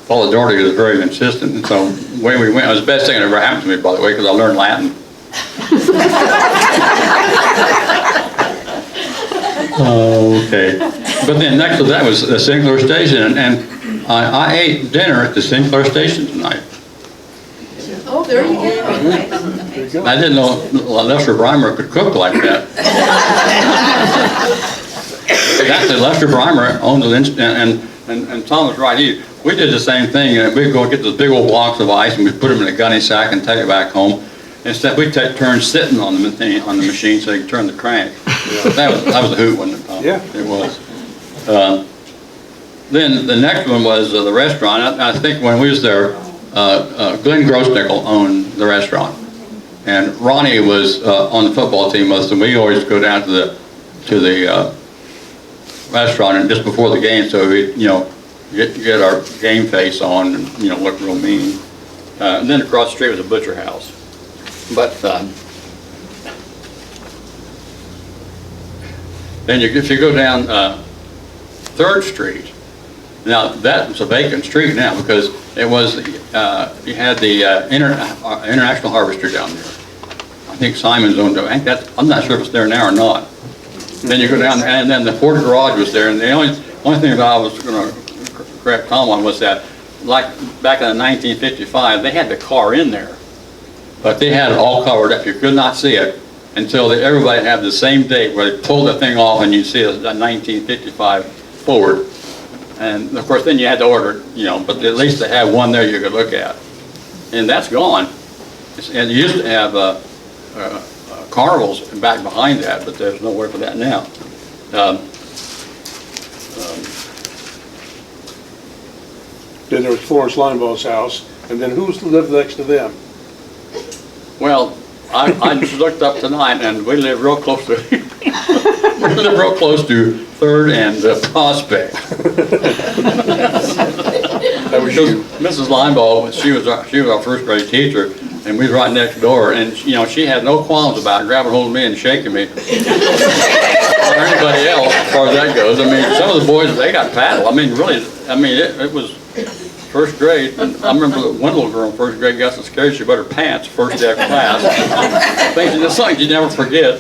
Father Doherty was very insistent, and so the way we went, it was the best thing that ever happened to me, by the way, because I learned Latin. Okay. But then next to that was the Sinclair Station, and I ate dinner at the Sinclair Station tonight. Oh, there you go. I didn't know Lester Breimer could cook like that. Actually, Lester Breimer owned the, and Tom was right. We did the same thing. We'd go get those big old blocks of ice, and we'd put them in a gunny sack and take it back home. Instead, we'd take turns sitting on the machine so you could turn the crank. That was a hoot, wasn't it, Tom? Yeah. It was. Then the next one was the restaurant. I think when we was there, Glenn Grossnickel owned the restaurant, and Ronnie was on the football team with us, and we always go down to the restaurant and just before the game, so we, get our game face on and, look real mean. And then across the street was a butcher house. But then if you go down 3rd Street, now that was a vacant street now because it was, you had the International Harvester down there. I think Simon's owned it. I'm not sure if it's there now or not. Then you go down, and then the Ford garage was there, and the only thing that I was going to correct Tom on was that, like back in 1955, they had the car in there, but they had it all covered up. You could not see it until everybody had the same date where they pulled the thing off, and you see a 1955 Ford. And of course, then you had to order it, but at least they had one there you could look at, and that's gone. And you used to have carnivals back behind that, but there's nowhere for that now. Then there was Florence Linebaugh's house, and then who lived next to them? Well, I just looked up tonight, and we live real close to we live real close to 3rd and Prospect. That was you. Mrs. Linebaugh, she was our 1st grade teacher, and we was right next door, and she had no qualms about grabbing hold of me and shaking me, or anybody else, as far as that goes. I mean, some of the boys, they got paddled. I mean, really, it was 1st grade. And I remember one little girl in 1st grade got so scared she put her pants first day of class. Things, it's something you never forget.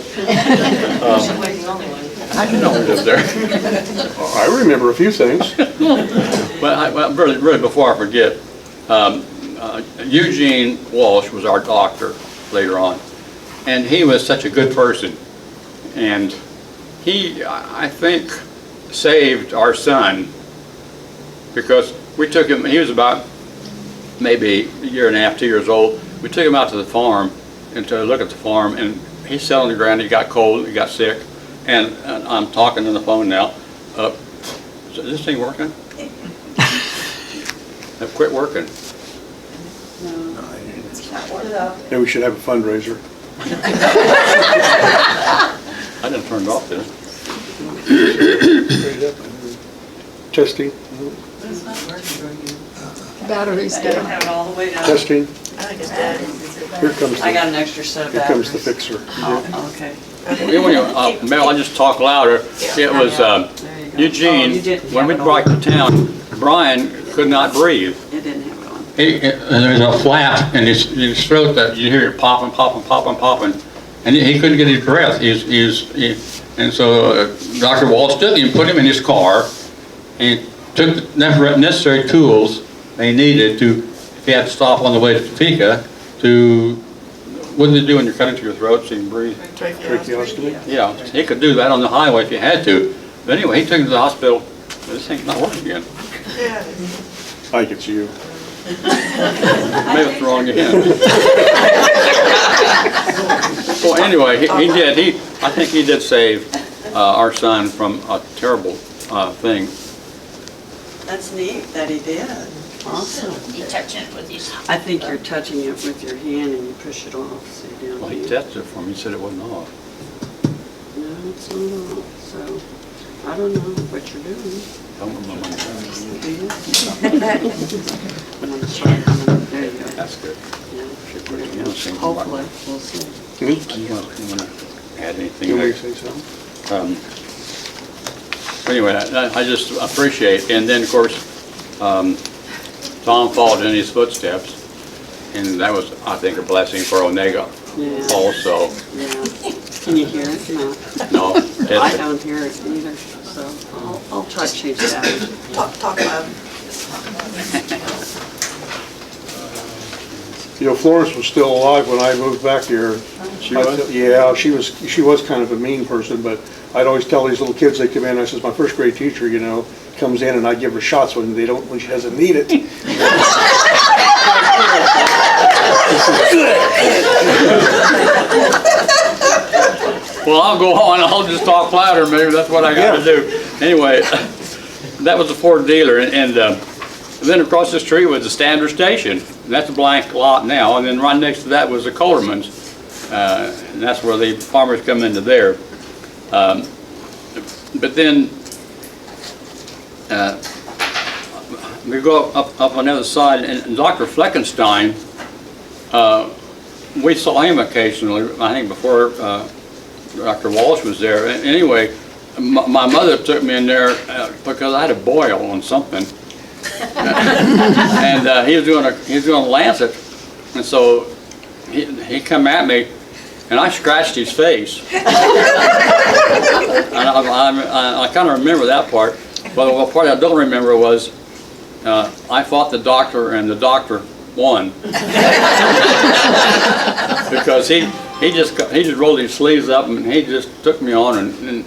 I didn't know who lived there. I remember a few things. Well, really, before I forget, Eugene Walsh was our doctor later on, and he was such a good person, and he, I think, saved our son, because we took him, he was about maybe a year and a half, 2 years old. We took him out to the farm and to look at the farm, and he sat on the ground. He got cold, he got sick, and I'm talking on the phone now. Is this thing working? It quit working. Maybe we should have a fundraiser. I didn't turn it off then. Testing, Battery's I don't dead. have it all the way down. testing. Here comes I got the, an extra set of here batteries. comes the fixer. Oh, okay. Mel, I just talk louder. It was There you go. Eugene, Oh, you didn't when we have it brought on. to town, Brian could not breathe. It didn't have it on. And there was a flap in his throat that you hear it popping, popping, popping, popping, and he couldn't get his breath. And so Dr. Walsh took him, put him in his car, and took the necessary tools they needed to, if he had to stop on the way to Topeka, to, what did they do when you're cutting to your throat so you can breathe? Tracheostomy. Yeah, he could do that on the highway if you had to. But anyway, he took him to the hospital. This thing's not working again. I can see you. Maybe it's wrong again. Well, anyway, he did. I think he did save our son from a terrible thing. That's neat that he did. Awesome. You touching it with these? I think you're touching it with your hand and you push it off. See down Well, he here. tested it for me. He said it wasn't off. No, it's not off. So I don't know what you're doing. Don't remember. Do you? I'm gonna check. There you go. That's good. Yeah. Should put There it you in go. the same Hopefully, box. we'll see. You want to add anything You want me there? to say something? Anyway, I just appreciate, and then of course, Tom followed in his footsteps, and that was, I think, a blessing for Onaga Yeah. also. Yeah. Can you hear it? No, No. I it's, don't hear it either, so I'll try to change that. Talk loud. You know, Florence was still alive when I moved back here. She was? Yeah, she was kind of a mean person, but I'd always tell these little kids, they come in, I says, my 1st grade teacher, comes in and I give her shots when she doesn't need it. well, I'll go on, I'll just talk louder, maybe that's what I gotta do. Anyway, that was the Ford dealer, and then across the street was the Standard Station. And that's a blank lot now, and then right next to that was the Kohlerman's. And that's where the farmers come into there. But then we go up on the other side, and Dr. Fleckenstein, we saw him occasionally, I think before Dr. Walsh was there. Anyway, my mother took me in there because I had a boil on something. And he was doing a lancet, and so he come at me, and I scratched his face. And I kind of remember that part, but the part I don't remember was I fought the doctor, and the doctor won. Because he just rolled his sleeves up, and he just took me on,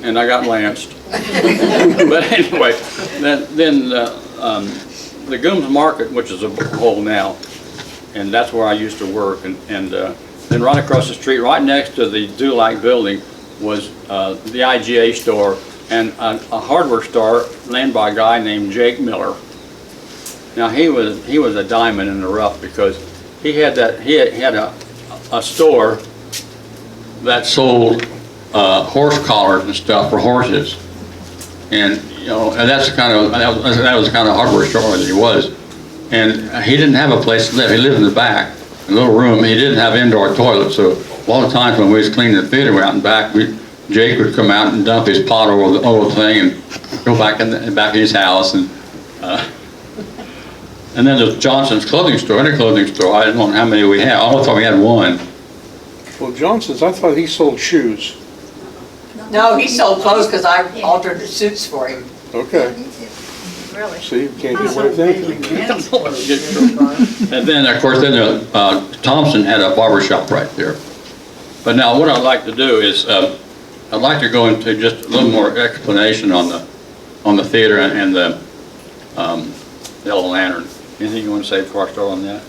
and I got lanced. But anyway, then the Gooms Market, which is a hole now, and that's where I used to work, and then right across the street, right next to the Dulac building, was the IGA store and a hardware store ran by a guy named Jake Miller. Now he was a diamond in the rough, because he had a store that sold horse collars and stuff for horses, and and that was the kind of hardware store that he was. And he didn't have a place to live. He lived in the back, a little room. He didn't have indoor toilets, so a lot of times when we was cleaning the theater out in back, Jake would come out and dump his pot over the old thing and go back in his house. And then there's Johnson's clothing store, any clothing store. I don't know how many we had. I thought we had one. Well, Johnson's, I thought he sold shoes. No, he sold clothes because I altered the suits for him. Okay. Really? See, you can't get away with anything. And then, of course, Thompson had a barber shop right there. But now what I'd like to do is, I'd like to go into just a little more explanation on the theater and the Yellow Lantern. Anything you want to say before I start on that?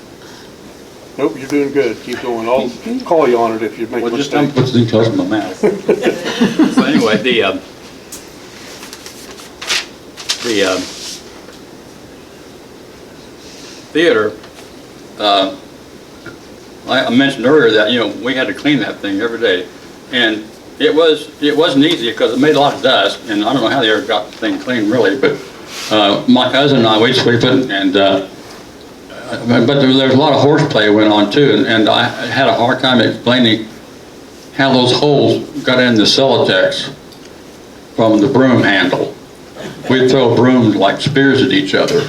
Nope, you're doing good. Keep going. I'll call you on it if you make a Well, just don't mistake. put things close in my mouth. So anyway, the theater, I mentioned earlier that we had to clean that thing every day, and it wasn't easy because it made a lot of dust, and I don't know how they ever got the thing clean really, but my cousin and I, we'd sweep it, and but there was a lot of horseplay went on too, and I had a hard time explaining how those holes got in the Celotex from the broom handle. We'd throw brooms like spears at each other,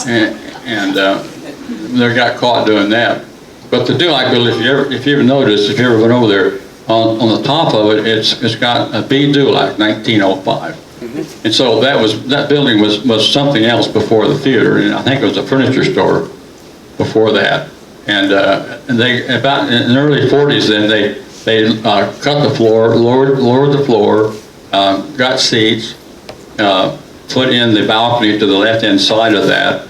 and they got caught doing that. But the Dulac building, if you ever noticed, if you ever went over there, on the top of it, it's got a B Dulac 1905. And so that building was something else before the theater, and I think it was a furniture store before that. And they about in the early 40s, then they cut the floor, lowered the floor, got seats, put in the balcony to the left-hand side of that,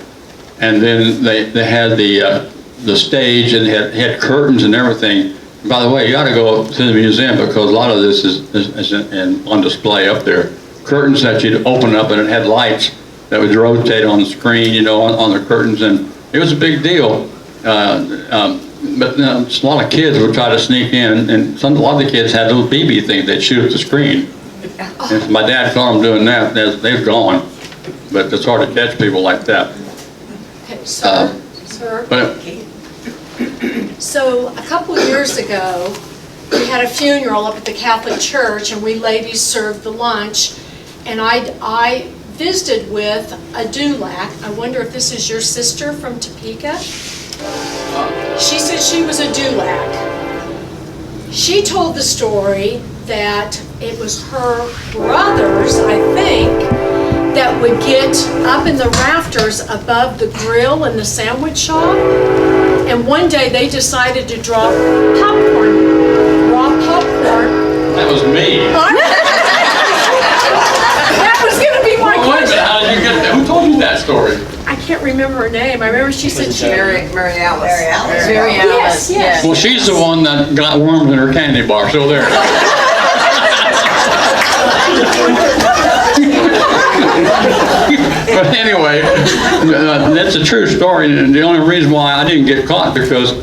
and then they had the stage, and had curtains and everything. By the way, you got to go to the museum because a lot of this is on display up there. Curtains that you'd open up, and it had lights that would rotate on the screen, on the curtains, and it was a big deal. But a lot of kids would try to sneak in, and a lot of the kids had little BB things they'd shoot at the screen. And if my dad caught them doing that, they've gone. But it's hard to catch people like that. Okay, sir, so a couple of years ago, we had a funeral up at the Catholic Church, and we ladies served the lunch, and I visited with a Dulac. I wonder if this is your sister from Topeka? She said she was a Dulac. She told the story that it was her brothers, I think, that would get up in the rafters above the grill in the sandwich shop, and one day they decided to drop raw popcorn. That was me. That was going to be my Wait a question. minute, how did you get that? Who told you that story? I can't remember her name. I remember she said she... Mary Alice. Yes, yes. Well, she's the one that got worms in her candy bar, so there. But anyway, that's a true story, and the only reason why I didn't get caught because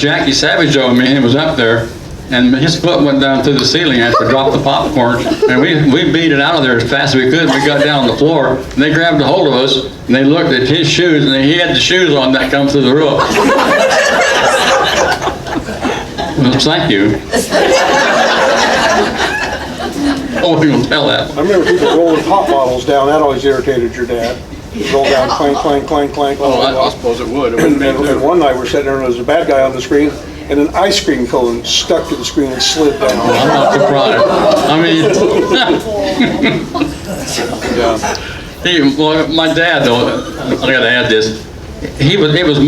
Jackie Savage over me, he was up there, and his foot went down through the ceiling after dropped the popcorn, and we beat it out of there as fast as we could. We got down on the floor, and they grabbed a hold of us, and they looked at his shoes, and he had the shoes on that come through the roof. Well, thank you. Oh, we don't tell that. I remember people rolling pop bottles down, that always irritated your dad. Roll down, clank, clank, clank, clank. Oh, I suppose it would. It And wouldn't be and one night we're sitting there and there was a bad guy on the screen and an ice cream cone stuck to the screen and slid down. I'm not surprised. I mean, well, my dad, though, I gotta add this, it was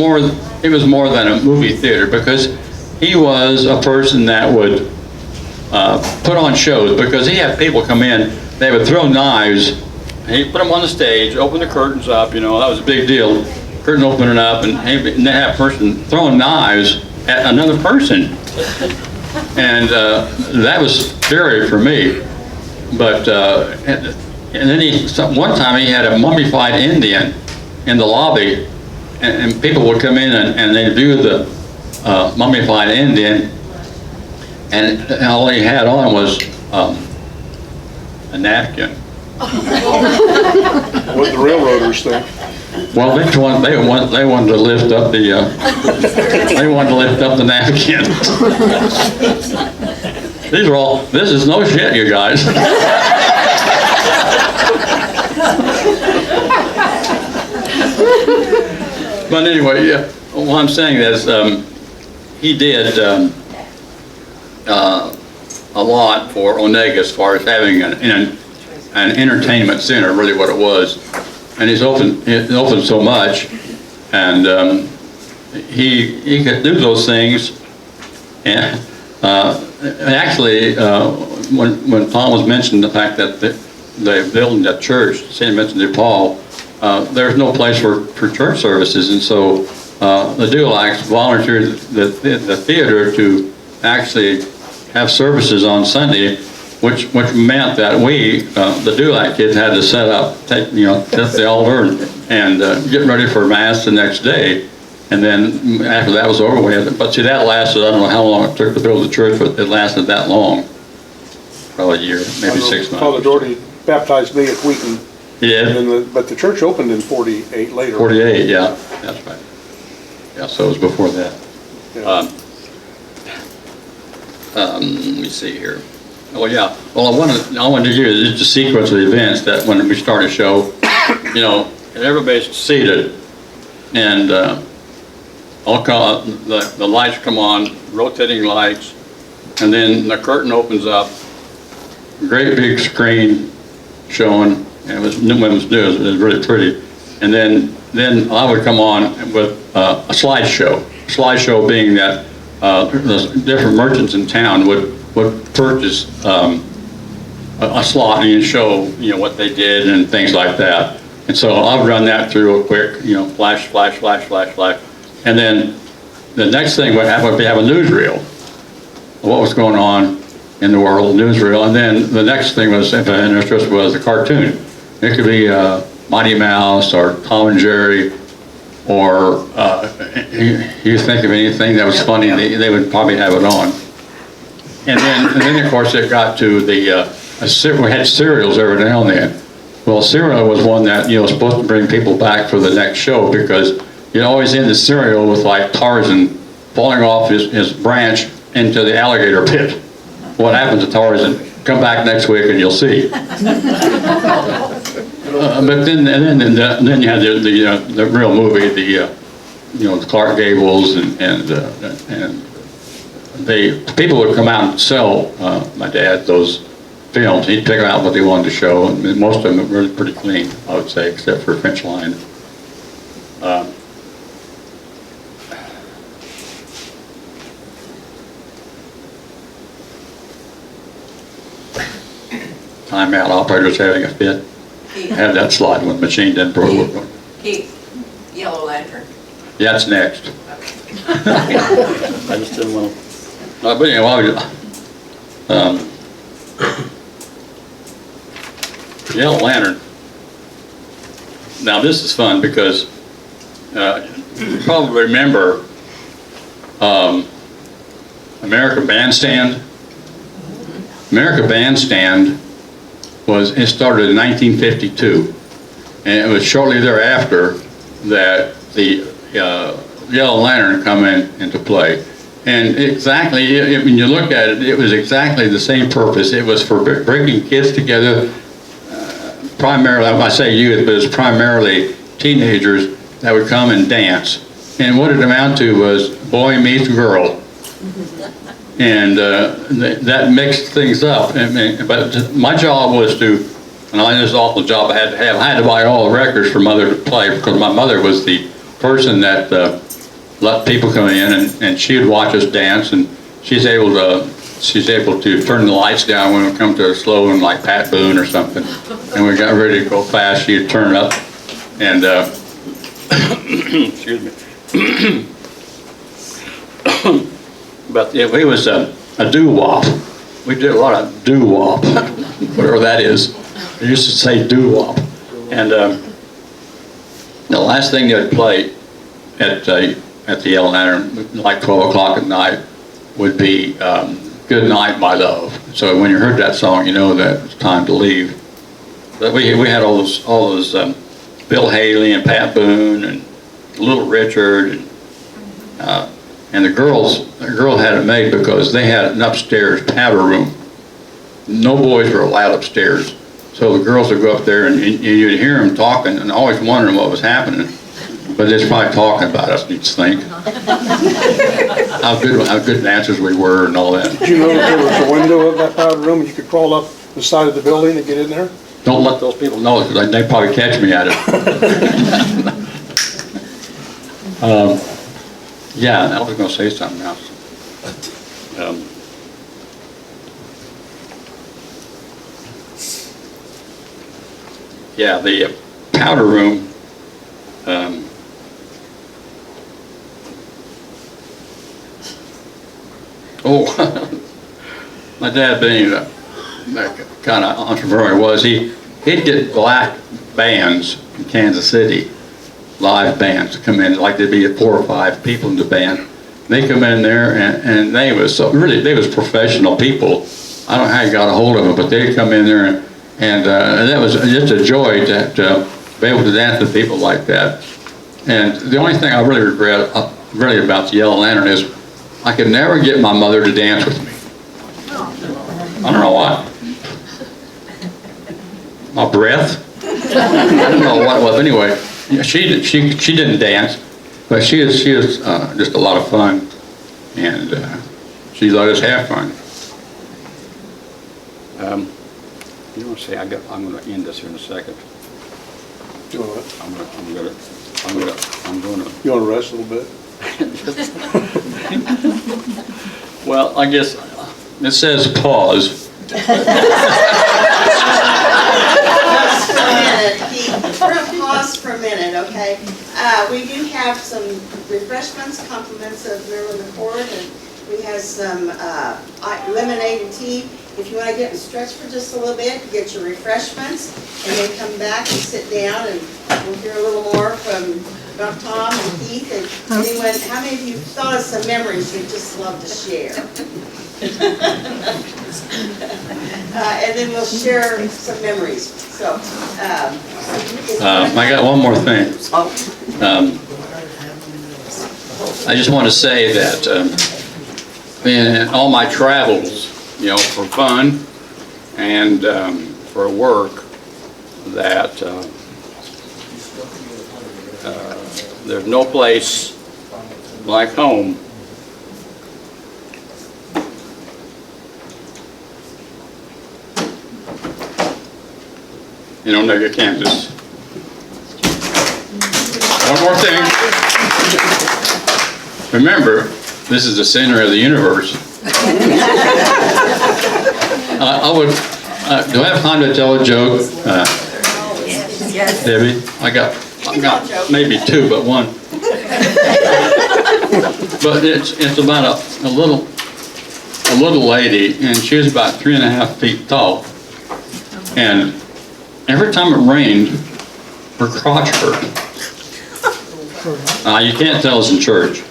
more than a movie theater, because he was a person that would put on shows, because he had people come in, they would throw knives, he'd put them on the stage, open the curtains up, that was a big deal, curtain opening up, and they have a person throwing knives at another person. And that was scary for me. But, and then one time he had a mummified Indian in the lobby, and people would come in and they'd view the mummified Indian, and all he had on was a napkin. What the railroaders think. Well, they wanted to lift up the napkin. This is no shit, you guys. But anyway, yeah, what I'm saying is, he did a lot for Onaga as far as having an entertainment center, really what it was. And he's opened so much, and he could do those things. And actually, when Paul was mentioning the fact that they're building that church, St. Vincent de Paul, there's no place for church services, and so the Dulacs volunteered the theater to actually have services on Sunday, which meant that we, the Dulac kids, had to set the altar and get ready for Mass the next day. And then after that was over, but see, that lasted, I don't know how long it took to build the church, but it lasted that long. Probably a year, maybe 6 months. Father Doherty baptized me at Wheaton. Yeah. But the church opened in 48 later. 48, yeah, that's right. Yeah, so it was before that. Yeah. Let me see here. Oh yeah. Well, I wanted to give you just a sequence of events that when we start a show, and everybody's seated, and the lights come on, rotating lights, and then the curtain opens up, great big screen showing, and it was women's news. It was really pretty, and then I would come on with a slideshow. Slideshow being that the different merchants in town would purchase a slot and show what they did and things like that. And so I'll run that through a quick flash, flash, flash, flash, flash, and then the next thing would have a newsreel of what was going on in the world, newsreel, and then the next thing was, if an interest, was a cartoon. It could be Mighty Mouse or Tom and Jerry, or you think of anything that was funny, they would probably have it on. And then of course it got to we had cereals every now and then. Well, cereal was one that was supposed to bring people back for the next show, because you'd always end the cereal with like Tarzan falling off his branch into the alligator pit. What happened to Tarzan? Come back next week and you'll see. But then you had the real movie, the Clark Gables, and people would come out and sell my dad those films. He'd pick out what they wanted to show, and most of them were really pretty clean, I would say, except for French Line. Timeout, operator's having a fit. Have that slide when the machine didn't work. Keith, Yellow Lantern. Yeah, it's next. I just didn't want to. But anyway, Yellow Lantern. Now this is fun because you probably remember American Bandstand. American Bandstand it started in 1952, and it was shortly thereafter that the Yellow Lantern come into play. And exactly, when you look at it, it was exactly the same purpose. It was for bringing kids together, primarily, I say youth, but it was primarily teenagers that would come and dance. And what it amounted to was boy meets girl. And that mixed things up. But my job was to, and I had this awful job I had to have, I had to buy all the records for Mother to play, because my mother was the person that let people come in, and she would watch us dance, and she's able to turn the lights down when we come to a slow one like Pat Boone or something, and we got ready to go fast, she'd turn it up, and excuse me. But it was a doo-wop. We did a lot of doo-wop, whatever that is. We used to say doo-wop. And the last thing they would play at the Yellow Lantern, like 12 o'clock at night, would be Good Night, My Love. So when you heard that song, you know that it's time to leave. But we had all those Bill Haley and Pat Boone and Little Richard, and the girl had it made because they had an upstairs powder room. No boys were allowed upstairs. So the girls would go up there, and you'd hear them talking and always wondering what was happening. But they're probably talking about us, you'd think. How good dancers we were and all that. Did you know that there was a window of that powder room and you could crawl up the side of the building to get in there? Don't let those people know, because they'd probably catch me at it. Yeah, I was going to say something else. Yeah, the powder room. My dad, being the kind of entrepreneur he was, he'd get black bands in Kansas City, live bands, come in, like there'd be 4 or 5 people in the band. They come in there, and they was professional people. I don't know how you got a hold of them, but they'd come in there, and that was just a joy to be able to dance with people like that. And the only thing I really regret really about the Yellow Lantern is I could never get my mother to dance with me. I don't know why. My breath? I don't know what it was. Anyway, she didn't dance, but she is just a lot of fun, and she let us have fun. You want to say I'm going to end this here in a second. Do you want to? You want to rest a little bit? Well, I guess it says pause. We're going to pause for a minute, okay? We do have some refreshments, compliments of Maryland McCord, and we have some lemonade and tea. If you want to get and stretch for just a little bit, get your refreshments, and then come back and sit down, and we'll hear a little more from Dr. Tom and Keith. And anyone, how many of you thought of some memories you'd just love to share? And then we'll share some memories. So, I got one more thing. I just want to say that in all my travels, for fun and for work, that there's no place like home. In Onaga, Kansas. One more thing. Remember, this is the center of the universe. Do I have time to tell a joke? Yes. Debbie, I got maybe 2, but 1. But it's about a little lady, and she was about 3.5 feet tall. And every time it rained, her crotch hurt. You can't tell us in church,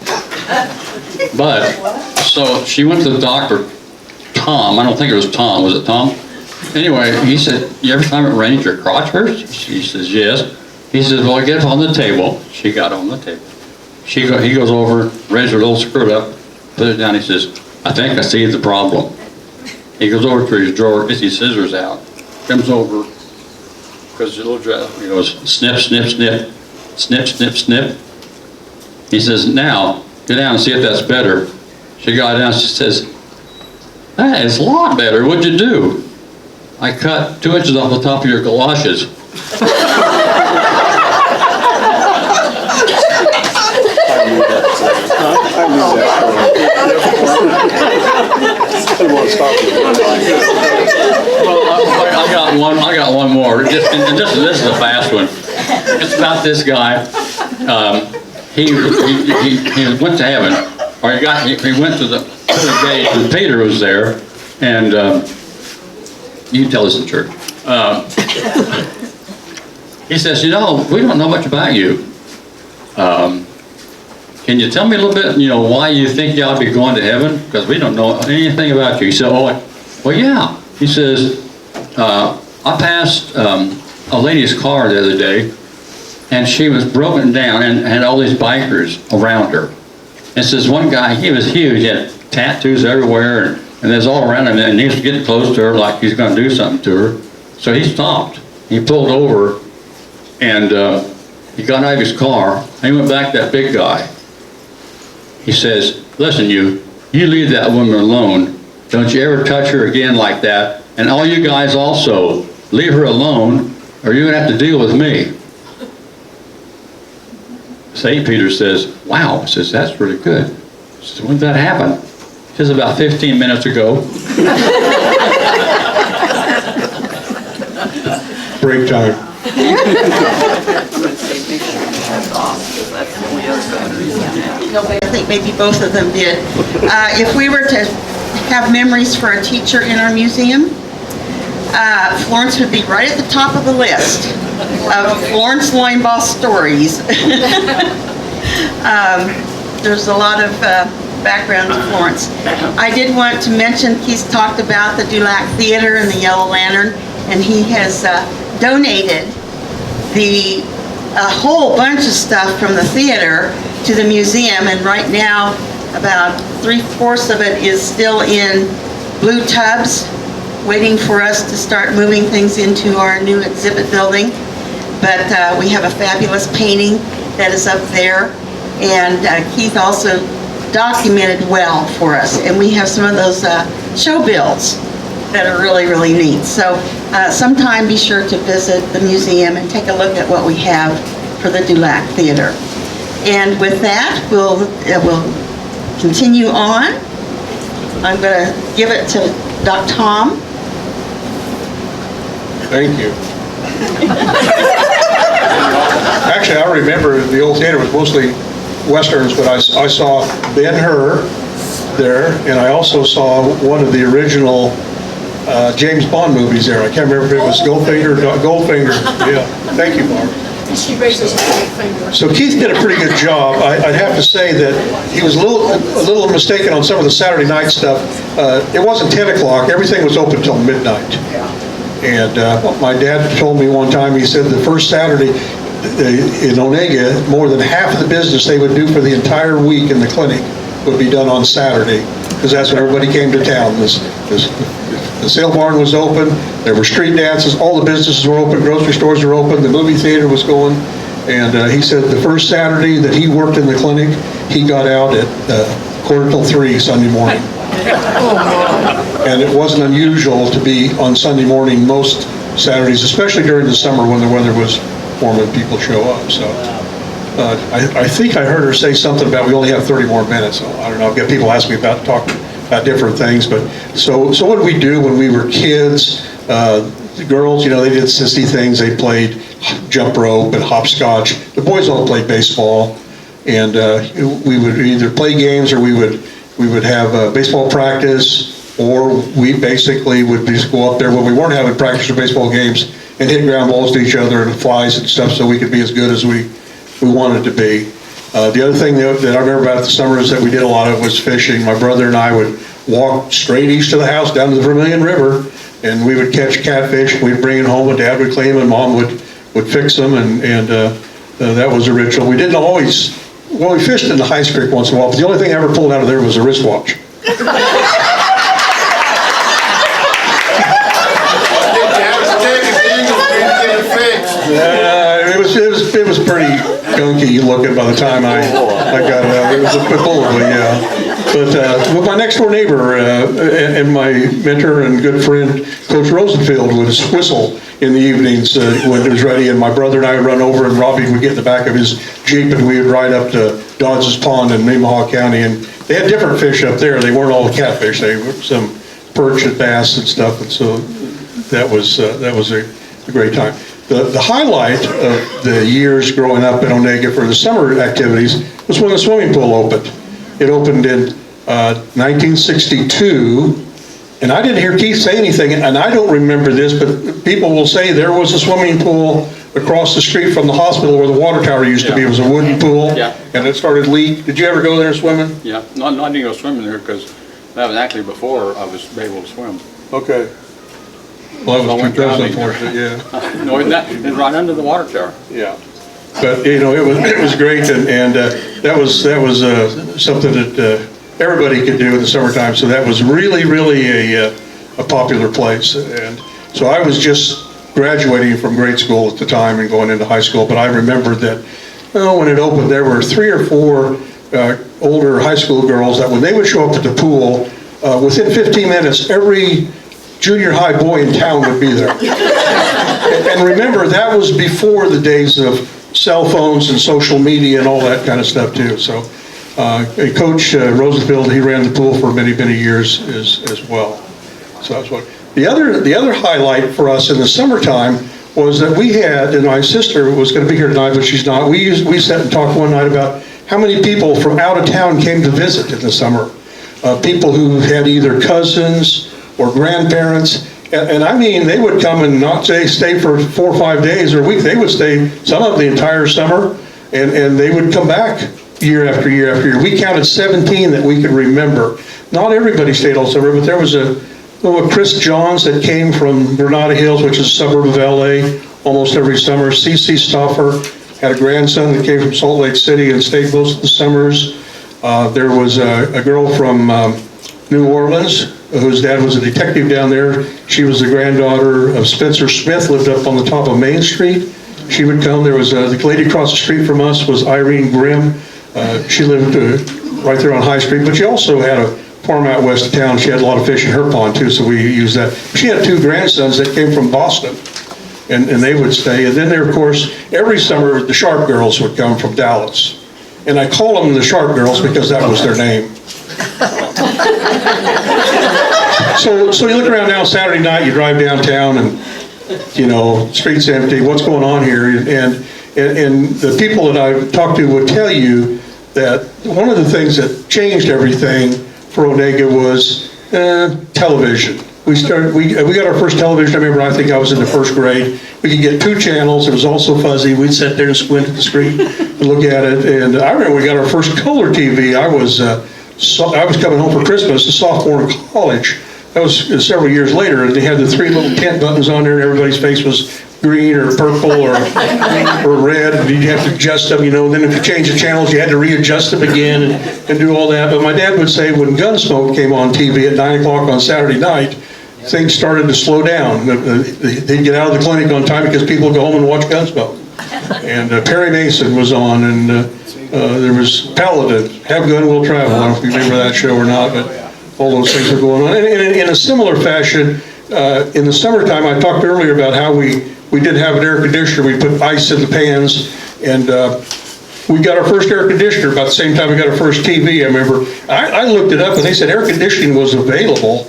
but So she went to the doctor, Tom, I don't think it was Tom, was it Tom? Anyway, he said, every time it rains, your crotch hurts? She says, yes. He says, well, get on the table. She got on the table. He goes over, raises her little skirt up, put it down, he says, I think I see the problem. He goes over to his drawer, gets his scissors out, comes over, because his little dress, he goes, snip, snip, snip, snip, snip, snip. He says, now, get down and see if that's better. She got down, she says, that is a lot better, what'd you do? I cut 2 inches off the top of your galoshes. I knew that. I didn't want to stop you. Well, I got one more. This is a fast one. It's about this guy. He went to heaven, or he went to the gate, and Peter was there, and you can tell this in church. He says, you know, we don't know much about you. Can you tell me a little bit, why you think you ought to be going to heaven? Because we don't know anything about you. He said, oh, well, yeah. He says, I passed a lady's car the other day, and she was broken down and had all these bikers around her. And says, one guy, he was huge, he had tattoos everywhere, and there's all around him, and he was getting close to her like he's going to do something to her. So he stopped. He pulled over, and he got out of his car, and he went back to that big guy. He says, listen, you leave that woman alone. Don't you ever touch her again like that. And all you guys also, leave her alone, or you're going to have to deal with me. St. Peter says, wow. He says, that's really good. He says, when did that happen? He says, about 15 minutes ago. Break time. I think maybe both of them did. If we were to have memories for a teacher in our museum, Florence would be right at the top of the list of Florence Loinbaugh stories. There's a lot of background to Florence. I did want to mention, Keith talked about the Dulac Theater and the Yellow Lantern, and he has donated a whole bunch of stuff from the theater to the museum, and right now about 3/4 of it is still in blue tubs waiting for us to start moving things into our new exhibit building. But we have a fabulous painting that is up there, and Keith also documented well for us, and we have some of those show builds that are really, really neat. So sometime be sure to visit the museum and take a look at what we have for the Dulac Theater. And with that, we'll continue on. I'm going to give it to Dr. Tom. Thank you. Actually, I remember the old theater was mostly Westerns, but I saw Ben-Hur there, and I also saw one of the original James Bond movies there. I can't remember if it was Goldfinger. Yeah. Thank you, Barb. She raises her finger. So Keith did a pretty good job. I'd have to say that he was a little mistaken on some of the Saturday night stuff. It wasn't 10 o'clock. Everything was open till midnight. And my dad told me one time, he said the first Saturday in Onaga, more than half of the business they would do for the entire week in the clinic would be done on Saturday, because that's when everybody came to town. The sale barn was open, there were street dances, all the businesses were open, grocery stores were open, the movie theater was going, and he said the first Saturday that he worked in the clinic, he got out at 2:45 Sunday morning. And it wasn't unusual to be on Sunday morning most Saturdays, especially during the summer when the weather was warm and people show up. So I think I heard her say something about we only have 30 more minutes. So I don't know, I've got people ask me about talking about different things, but so what did we do when we were kids? The girls, they did sissy things. They played jump rope and hopscotch. The boys all played baseball, and we would either play games or we would have baseball practice, or we basically would just go up there when we weren't having practice or baseball games and hit ground balls to each other and flies and stuff so we could be as good as we wanted to be. The other thing that I remember about the summer is that we did a lot of was fishing. My brother and I would walk straight east of the house down to the Vermilion River, and we would catch catfish. We'd bring it home, and Dad would clean them, and Mom would fix them, and that was a ritual. We didn't always, well, we fished in the High Creek once in a while, but the only thing I ever pulled out of there was a wristwatch. It was pretty gunky looking by the time I got it out. It was a bulletly, yeah. But my next door neighbor and my mentor and good friend, Coach Rosenfield, would whistle in the evenings when it was ready, and my brother and I would run over, and Robbie would get in the back of his Jeep, and we would ride up to Dodge's Pond in Nemaha County, and they had different fish up there. They weren't all catfish. They were some perch and bass and stuff, and so that was a great time. The highlight of the years growing up in Onaga for the summer activities was when the swimming pool opened. It opened in 1962, and I didn't hear Keith say anything, and I don't remember this, but people will say there was a swimming pool across the street from the hospital where the water tower used to be. It was a wooden pool, and it started leak. Did you ever go there swimming? Yeah, no, I didn't go swimming there because that was actually before I was able to swim. Okay. Well, that was unfortunate, yeah. No, it's right under the water tower. Yeah. But, you know, it was great, and that was something that everybody could do in the summertime, so that was really, really a popular place. And so I was just graduating from grade school at the time and going into high school, but I remember that, well, when it opened, there were 3 or 4 older high school girls that when they would show up at the pool, within 15 minutes, every junior high boy in town would be there. And remember, that was before the days of cell phones and social media and all that kind of stuff too. So Coach Rosenfield, he ran the pool for many, many years as well. So that's what. The other highlight for us in the summertime was that we had, and my sister was going to be here tonight, but she's not. We sat and talked one night about how many people from out of town came to visit in the summer. People who had either cousins or grandparents, and I mean, they would come and not stay for 4 or 5 days or a week. They would stay, some of the entire summer, and they would come back year after year after year. We counted 17 that we could remember. Not everybody stayed all summer, but there was a Chris Johns that came from Granada Hills, which is a suburb of LA, almost every summer. C.C. Stauffer had a grandson that came from Salt Lake City and stayed most of the summers. There was a girl from New Orleans, whose dad was a detective down there. She was the granddaughter of Spencer Smith, lived up on the top of Main Street. She would come. There was the lady across the street from us was Irene Grimm. She lived right there on High Street, but she also had a farm out west of town. She had a lot of fish in her pond too, so we used that. She had 2 grandsons that came from Boston, and they would stay. And then there, of course, every summer the Sharp Girls would come from Dallas. And I call them the Sharp Girls because that was their name. So you look around now Saturday night, you drive downtown and, you know, streets empty, what's going on here? And the people that I've talked to would tell you that one of the things that changed everything for Onaga was television. We got our first television, I remember, I think I was in the 1st grade. We could get 2 channels, it was also fuzzy. We'd sit there and squint at the screen and look at it. And I remember we got our first color TV. I was coming home for Christmas, a sophomore in college. That was several years later, and they had the 3 little tent buttons on there, and everybody's face was green or purple or red, and you'd have to adjust them, you know. And then if you changed the channels, you had to readjust them again and do all that. But my dad would say when Gunsmoke came on TV at 9 o'clock on Saturday night, things started to slow down. They'd get out of the clinic on time because people would go home and watch Gunsmoke. And Perry Mason was on, and there was Paladin, Have Gun, Will Travel. I don't know if you remember that show or not, but all those things were going on. And in a similar fashion, in the summertime, I talked earlier about how we did have an air conditioner. We put ice in the pans, and we got our first air conditioner about the same time we got our first TV. I remember I looked it up, and they said air conditioning was available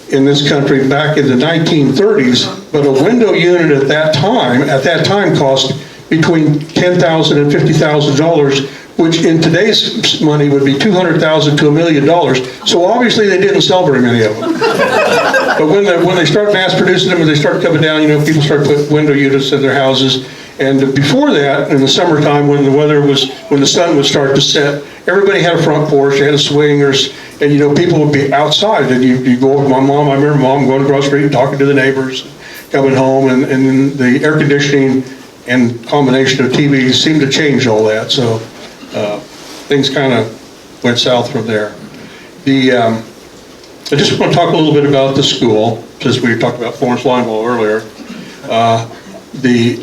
in this country back in the 1930s, but a window unit at that time cost between $10,000 and $50,000, which in today's money would be $200,000 to $1 million. So obviously they didn't sell very many of them. But when they start mass producing them and they start coming down, you know, people start putting window units in their houses. And before that, in the summertime, when the sun would start to set, everybody had a front porch, they had a swingers, and people would be outside, and you go over to my mom. I remember Mom going across the street and talking to the neighbors, coming home, and then the air conditioning and combination of TVs seemed to change all that, so things kind of went south from there. I just want to talk a little bit about the school, since we talked about Florence Lineville earlier. I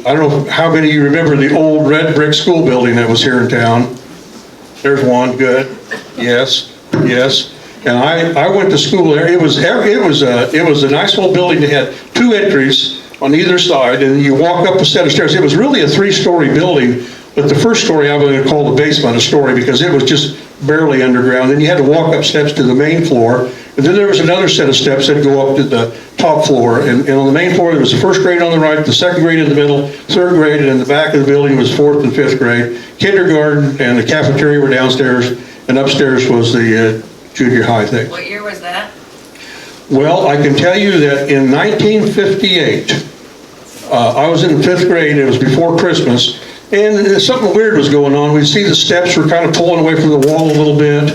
don't know how many of you remember the old red brick school building that was here in town. There's one, good. Yes. And I went to school there. It was a nice old building that had 2 entries on either side, and you walk up a set of stairs. It was really a 3-story building, but the first story I'm going to call the basement a story because it was just barely underground. Then you had to walk up steps to the main floor, and then there was another set of steps that go up to the top floor. And on the main floor, there was the 1st grade on the right, the 2nd grade in the middle, 3rd grade, and in the back of the building was 4th and 5th grade. Kindergarten and the cafeteria were downstairs, and upstairs was the junior high thing. What year was that? Well, I can tell you that in 1958, I was in the 5th grade, it was before Christmas, and something weird was going on. We'd see the steps were kind of pulling away from the wall a little bit,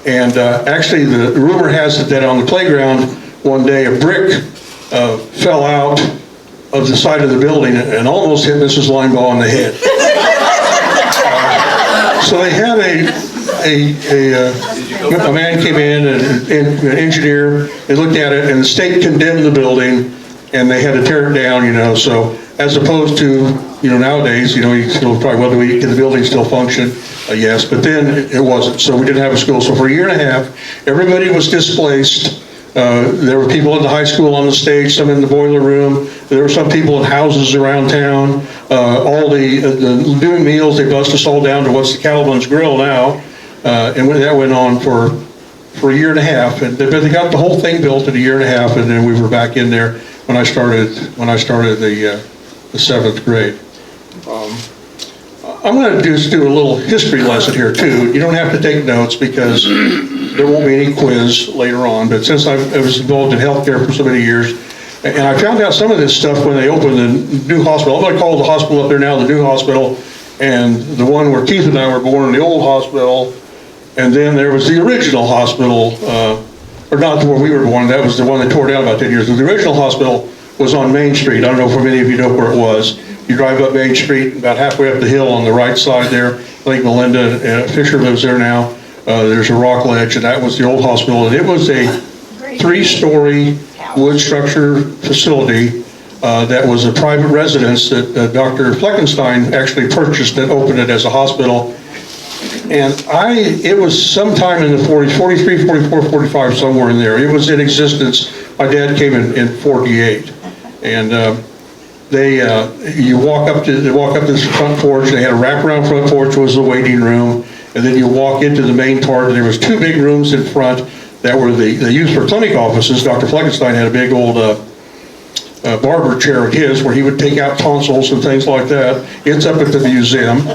and actually the rumor has it that on the playground one day a brick fell out of the side of the building and almost hit Mrs. Linebaugh on the head. So they had a man came in, an engineer, they looked at it, and the state condemned the building, and they had to tear it down, so as opposed to, nowadays, you still probably, well, can the building still function? Yes, but then it wasn't, so we didn't have a school. So for a year and a half, everybody was displaced. There were people in the high school on the stage, some in the boiler room. There were some people in houses around town. All the doing meals, they bussed us all down to what's the Cattleman's Grill now. And that went on for a year and a half. But they got the whole thing built in a year and a half, and then we were back in there when I started the 7th grade. I'm going to just do a little history lesson here too. You don't have to take notes because there won't be any quiz later on, but since I was involved in healthcare for so many years, and I found out some of this stuff when they opened the new hospital. I'm going to call the hospital up there now the new hospital, and the one where Keith and I were born, the old hospital, and then there was the original hospital, or not where we were born, that was the one that tore down about 10 years ago. The original hospital was on Main Street. I don't know if many of you know where it was. You drive up Main Street, about halfway up the hill on the right side there. I think Melinda Fisher lives there now. There's a rock ledge, and that was the old hospital. And it was a 3-story wood structure facility that was a private residence that Dr. Fleckenstein actually purchased and opened it as a hospital. And it was sometime in the 40s, 43, 44, 45, somewhere in there. It was in existence. My dad came in 48. And you walk up this front porch. They had a wraparound front porch, was the waiting room, and then you walk into the main part. And there was 2 big rooms in front that were they used for clinic offices. Dr. Fleckenstein had a big old barber chair at his where he would take out tonsils and things like that. It's up at the museum.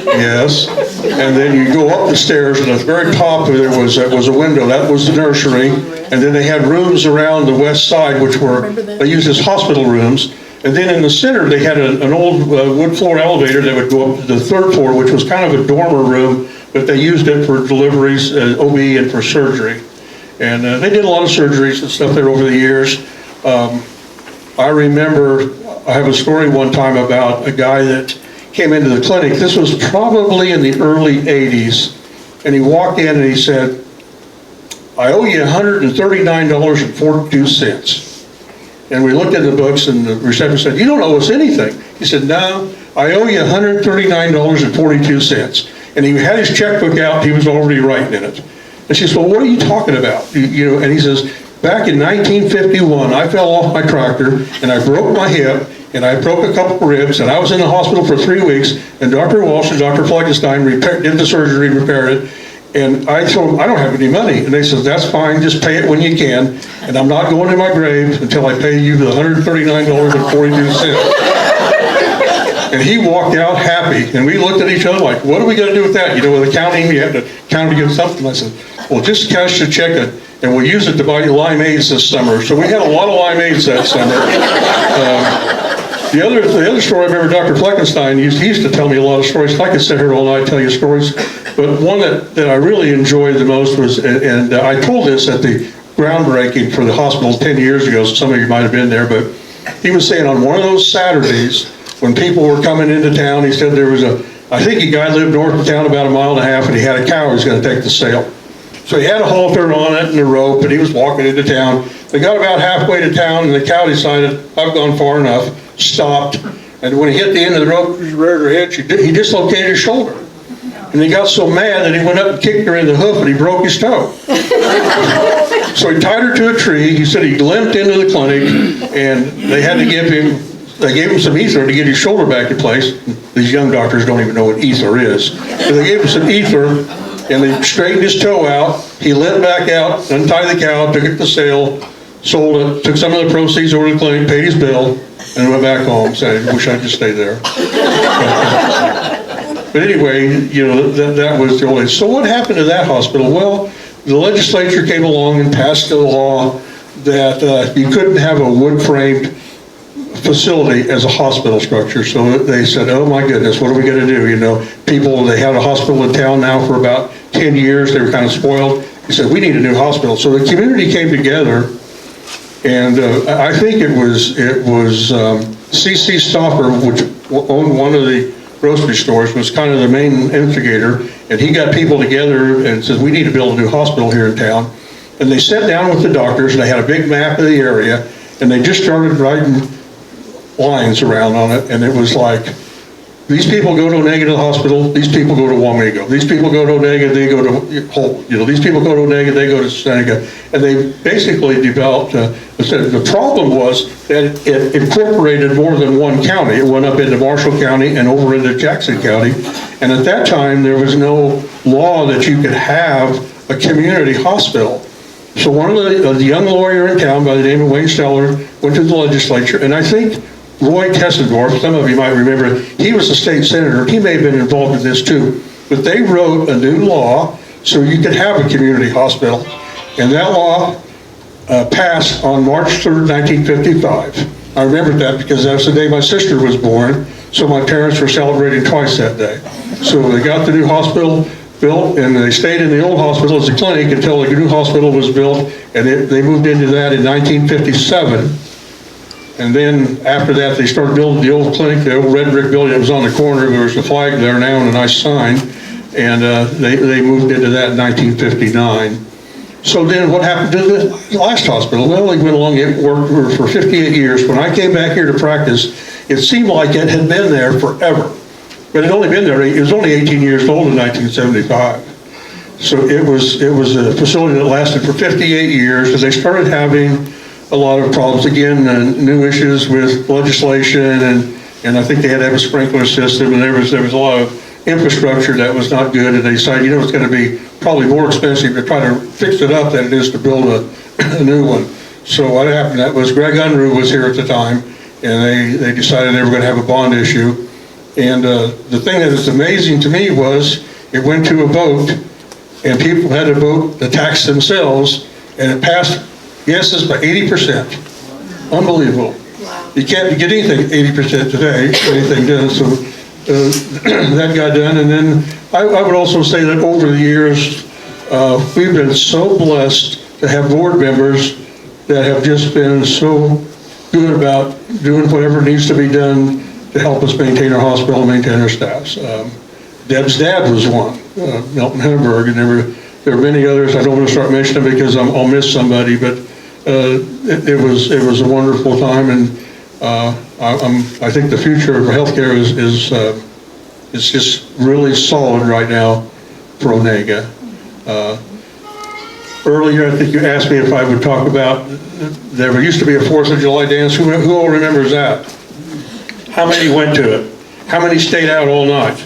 Yes, and then you go up the stairs, and at the very top there was a window. That was the nursery, and then they had rooms around the west side, which they used as hospital rooms. And then in the center, they had an old wood floor elevator that would go up to the 3rd floor, which was kind of a dormer room, but they used it for deliveries, OB, and for surgery. And they did a lot of surgeries and stuff there over the years. I remember, I have a story one time about a guy that came into the clinic. This was probably in the early 80s, and he walked in and he said, "I owe you $139.42. And we looked at the books, and the receptionist said, "You don't owe us anything." He said, "No, I owe you $139.42. And he had his checkbook out, he was already writing in it. And she said, "Well, what are you talking about?" And he says, "Back in 1951, I fell off my tractor, and I broke my hip, and I broke a couple of ribs, and I was in the hospital for 3 weeks, and Dr. Walsh and Dr. Fleckenstein did the surgery, repaired it, and I told them, I don't have any money." And they said, "That's fine, just pay it when you can, and I'm not going to my grave until I pay you the $139.42. And he walked out happy, and we looked at each other like, what are we going to do with that? With accounting, you have to count against something. I said, "Well, just cash the check, and we'll use it to buy you limeades this summer." So we had a lot of limeades that summer. The other story, I remember Dr. Fleckenstein he used to tell me a lot of stories. I could sit here all night and tell you stories, but one that I really enjoyed the most was, and I told this at the groundbreaking for the hospital 10 years ago, so some of you might have been there, but he was saying on one of those Saturdays when people were coming into town, he said there was I think a guy lived north of town about 1.5 miles, and he had a cow he was going to take to sale. So he had a halter on it and a rope, and he was walking into town. They got about halfway to town, and the cow decided, I've gone far enough, stopped, and when he hit the end of the rope, he reared her head, he dislocated his shoulder. And he got so mad that he went up and kicked her in the hoof, and he broke his toe. So he tied her to a tree. He said he limped into the clinic, and they gave him some ether to get his shoulder back in place. These young doctors don't even know what ether is. So they gave him some ether, and they straightened his toe out. He limped back out, untied the cow, took it to sale, sold it, took some of the proceeds over to the clinic, paid his bill, and went back home, saying, I wish I'd just stayed there. But anyway, that was the old days. So what happened to that hospital? Well, the legislature came along and passed a law that you couldn't have a wood-framed facility as a hospital structure. So they said, oh my goodness, what are we going to do? They had a hospital in town now for about 10 years. They were kind of spoiled. They said, we need a new hospital. So the community came together, and I think it was C.C. Stoffer, which owned one of the grocery stores, was kind of the main instigator, and he got people together and said, we need to build a new hospital here in town. And they sat down with the doctors, and they had a big map of the area, and they just started writing lines around on it, and it was like, these people go to Onaga to the hospital, these people go to Wamego. These people go to Onaga, they go to Holt. These people go to Onaga, they go to Seneca. And they basically developed, the problem was that it incorporated more than one county. It went up into Marshall County and over into Jackson County. And at that time, there was no law that you could have a community hospital. So one of the young lawyer in town by the name of Wayne Steller went to the legislature, and I think Roy Tessendorf, some of you might remember, he was a state senator. He may have been involved in this too. But they wrote a new law so you could have a community hospital. And that law passed on March 3rd, 1955. I remember that because that's the day my sister was born. So my parents were celebrating twice that day. So they got the new hospital built, and they stayed in the old hospital as a clinic until the new hospital was built, and they moved into that in 1957. And then after that, they started building the old clinic, the old red brick building that was on the corner. There was a flag there now and a nice sign. And they moved into that in 1959. So then what happened to the last hospital? Well, it went along, it worked for 58 years. When I came back here to practice, it seemed like it had been there forever. But it was only 18 years old in 1975. So it was a facility that lasted for 58 years, and they started having a lot of problems. Again, new issues with legislation, and I think they had to have a sprinkler system, and there was a lot of infrastructure that was not good, and they decided, it's going to be probably more expensive to try to fix it up than it is to build a new one. So what happened, that was Greg Unruh was here at the time, and they decided they were going to have a bond issue. And the thing that is amazing to me was it went to a vote, and people had to vote the tax themselves, and it passed yeses by 80%. Unbelievable. Wow. You can't get anything 80% today, anything done, so that got done. And then I would also say that over the years, we've been so blessed to have board members that have just been so good about doing whatever needs to be done to help us maintain our hospital and maintain our staffs. Deb's dad was one, Milton Henneberg, and there were many others. I don't want to start mentioning them because I'll miss somebody, but it was a wonderful time, and I think the future of healthcare is just really solid right now for Onaga. Earlier, I think you asked me if I would talk about, there used to be a 4th of July dance. Who all remembers that? How many went to it? How many stayed out all night?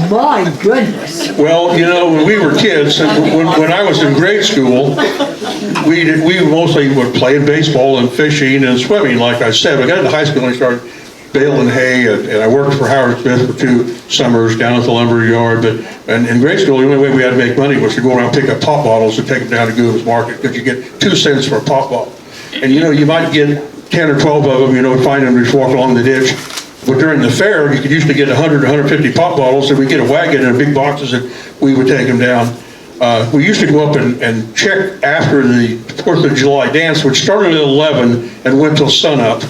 My goodness. Well, when we were kids, when I was in grade school, we mostly were playing baseball and fishing and swimming, like I said. I got into high school and I started baling hay, and I worked for Howard Smith for 2 summers down at the lumber yard. And in grade school, the only way we had to make money was to go around and pick up pop bottles and take them down to Google's Market, because you get 2 cents for a pop bottle. And you might get 10 or 12 of them, we'd find them just walking along the ditch. But during the fair, you could usually get 100 or 150 pop bottles, and we'd get a wagon and big boxes, and we would take them down. We used to go up and check after the 4th of July dance, which started at 11 and went till sunup.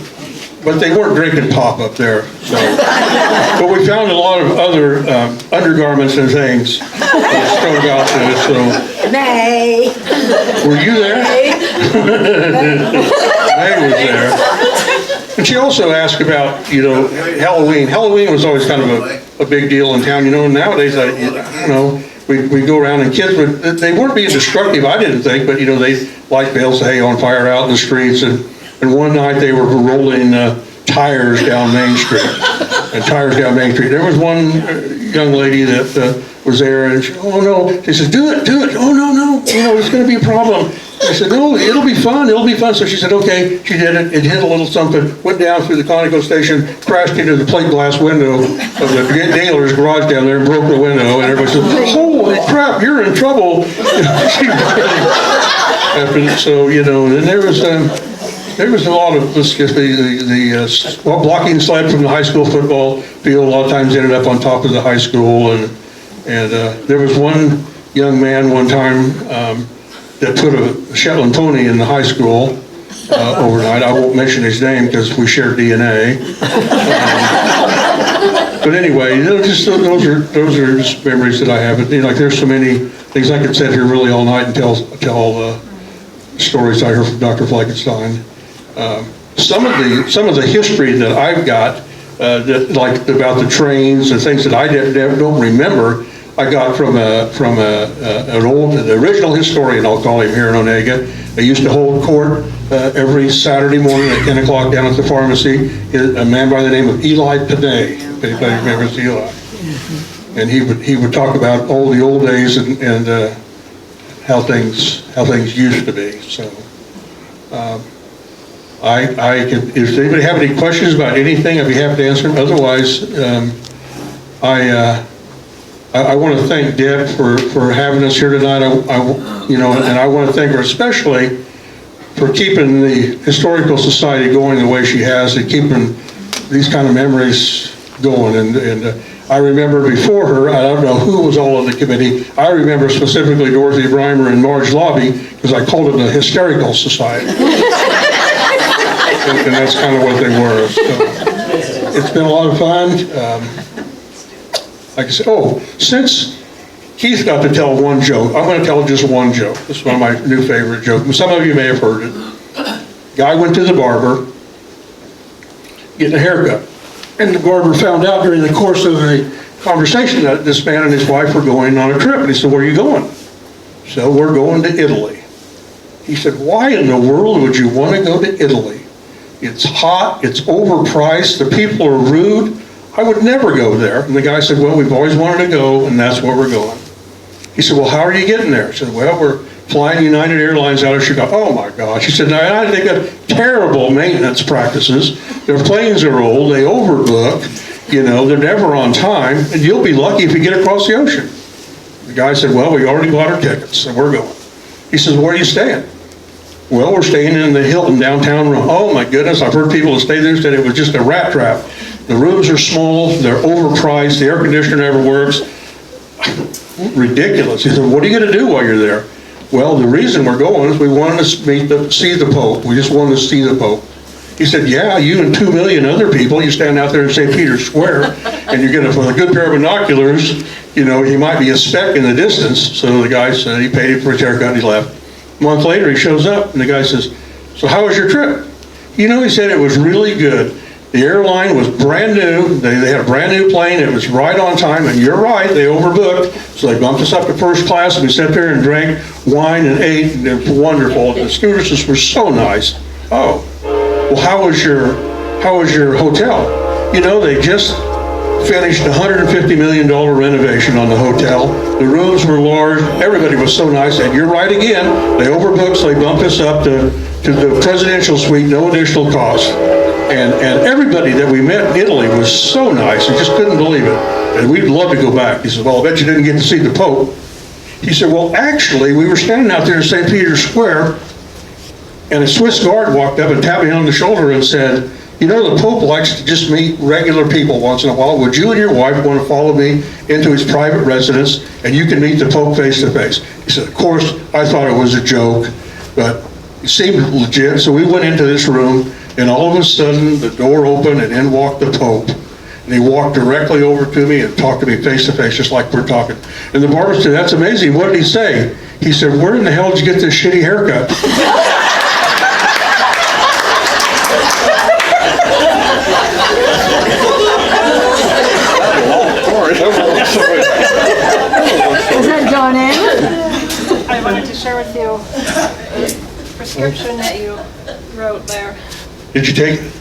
But they weren't drinking pop up there. So. But we found a lot of other undergarments and things thrown about there. So. Nay. Were you there? May was there. And she also asked about, Halloween. Halloween was always kind of a big deal in town. Nowadays, we go around and kids they weren't being destructive, I didn't think, but they light bales of hay on fire out in the streets, and one night they were rolling tires down Main Street. There was one young lady that was there, and she, oh no, she said, do it, oh no, it's going to be a problem. I said, no, it'll be fun. So she said, okay, she did it. It hit a little something, went down through the Conoco station, crashed into the plate glass window of the dealer's garage down there, and broke the window, and everybody said, holy crap, you're in trouble. So, and there was a lot of, the blocking sled from the high school football field a lot of times ended up on top of the high school, and there was one young man one time that put a Shetland pony in the high school overnight. I won't mention his name because we share DNA. But anyway, those are just memories that I have. There's so many things I could sit here really all night and tell stories I heard from Dr. Fleckenstein. Some of the history that I've got, about the trains and things that I don't remember, I got from the original historian, I'll call him, here in Onaga. They used to hold court every Saturday morning at 10 o'clock down at the pharmacy. A man by the name of Eli Panay, if anybody remembers Eli. And he would talk about all the old days and how things used to be. So. If anybody have any questions about anything, I'd be happy to answer them. Otherwise, I want to thank Deb for having us here tonight. And I want to thank her especially for keeping the Historical Society going the way she has, and keeping these kind of memories going. And I remember before her, I don't know who was all on the committee. I remember specifically Dorothy Breimer and Marge Lobby, because I called it the Hysterical Society. And that's kind of what they were. So it's been a lot of fun. Like I said, since Keith got to tell one joke, I'm going to tell just one joke. This is one of my new favorite jokes. Some of you may have heard it. Guy went to the barber, getting a haircut. And the barber found out during the course of the conversation that this man and his wife were going on a trip. And he said, where are you going? So we're going to Italy. He said, why in the world would you want to go to Italy? It's hot, it's overpriced, the people are rude. I would never go there. And the guy said, well, we've always wanted to go, and that's where we're going. He said, well, how are you getting there? I said, well, we're flying United Airlines out of Chicago. Oh my gosh. He said, now they got terrible maintenance practices. Their planes are old, they overbook, they're never on time, and you'll be lucky if you get across the ocean. The guy said, well, we already bought our tickets, and we're going. He says, where are you staying? Well, we're staying in the Hilton downtown Rome. Oh my goodness, I've heard people that stay there said it was just a rat trap. The rooms are small, they're overpriced, the air conditioner never works. Ridiculous. He said, what are you going to do while you're there? Well, the reason we're going is we wanted to see the Pope. We just wanted to see the Pope. He said, yeah, you and 2 million other people, you stand out there in St. Peter's Square, and you get with a good pair of binoculars, he might be a speck in the distance. So the guy said, he paid him for his haircut and he left. A month later, he shows up, and the guy says, so how was your trip? He said it was really good. The airline was brand new. They had a brand new plane. It was right on time, and you're right, they overbooked. So they bumped us up to first class, and we sat there and drank wine and ate, and it was wonderful. The stewardesses were so nice. Oh, well, how was your hotel? They just finished a $150 million renovation on the hotel. The rooms were large. Everybody was so nice. And you're right again. They overbooked, so they bumped us up to the presidential suite, no additional cost. And everybody that we met in Italy was so nice. I just couldn't believe it. And we'd love to go back. He said, well, I bet you didn't get to see the Pope. He said, well, actually, we were standing out there in St. Peter's Square, And a Swiss guard walked up and tapped me on the shoulder and said, "You know, the Pope likes to just meet regular people once in a while. Would you and your wife want to follow me into his private residence and you can meet the Pope face to face?" He said, of course, I thought it was a joke, but it seemed legit. So we went into this room and all of a sudden the door opened and in walked the Pope. And he walked directly over to me and talked to me face to face, just like we're talking. And the barber said, "That's amazing. What did he say?" He said, "Where in the hell did you get this shitty haircut?" Is that John Ann? I wanted to share with you the prescription that you wrote there. Did you take it?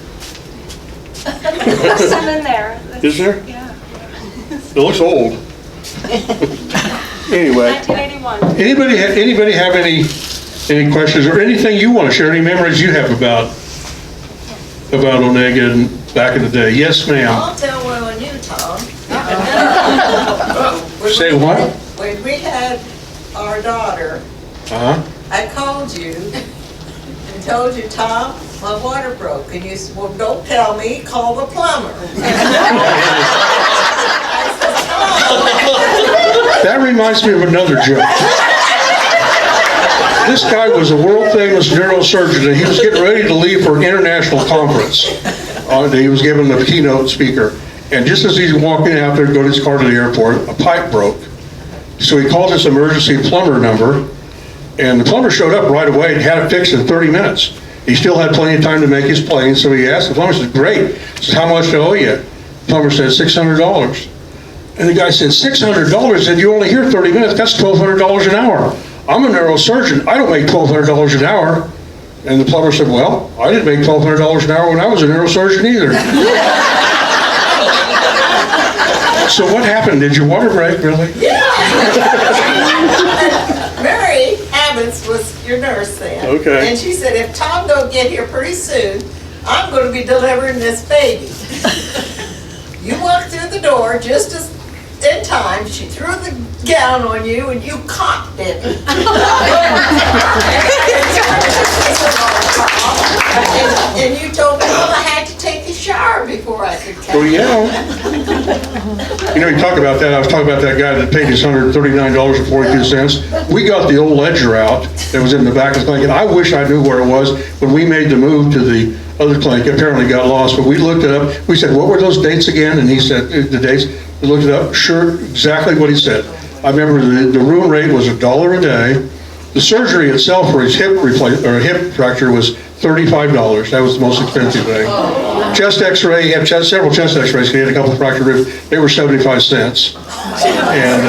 There's some in there. Is there? Yeah. It looks old. Anyway. 1981. Anybody have any questions or anything you want to share? Any memories you have about Onaga and back in the day? Yes, ma'am. I'll tell one on you, Tom. Say what? When we had our daughter, I called you and told you, "Tom, my water broke." And you said, "Well, don't tell me, call the plumber." That reminds me of another joke. This guy was a world-famous neurosurgeon, and he was getting ready to leave for an international conference. He was given the keynote speaker. And just as he's walking out there to go to his car to the airport, a pipe broke. So he called this emergency plumber number, and the plumber showed up right away and had it fixed in 30 minutes. He still had plenty of time to make his plane, so he asked. The plumber said, "Great." He said, "How much do I owe you?" The plumber said, $600. And the guy said, $600? He said, "You're only here 30 minutes. That's $1,200 an hour. I'm a neurosurgeon. I don't make $1,200 an hour." And the plumber said, "Well, I didn't make $1,200 an hour when I was a neurosurgeon either." So what happened? Did your water break, really? Yeah. Mary Habits was your nurse then. Okay. And she said, "If Tom don't get here pretty soon, I'm going to be delivering this baby." You walked through the door just as in time. She threw the gown on you and you cocked it. And you told me, "Well, I had to take a shower before I could come." Well, yeah. You know, you talk about that. I was talking about that guy that paid his $139.42. We got the old ledger out that was in the back of the clinic, and I wish I knew where it was when we made the move to the other clinic. It apparently got lost, but we looked it up. We said, "What were those dates again?" And he said, the dates. We looked it up. Sure, exactly what he said. I remember the room rate was $1 a day. The surgery itself for his hip fracture was $35. That was the most expensive thing. Chest X-ray, he had several chest X-rays. He had a couple of fractured ribs. They were 75 cents. And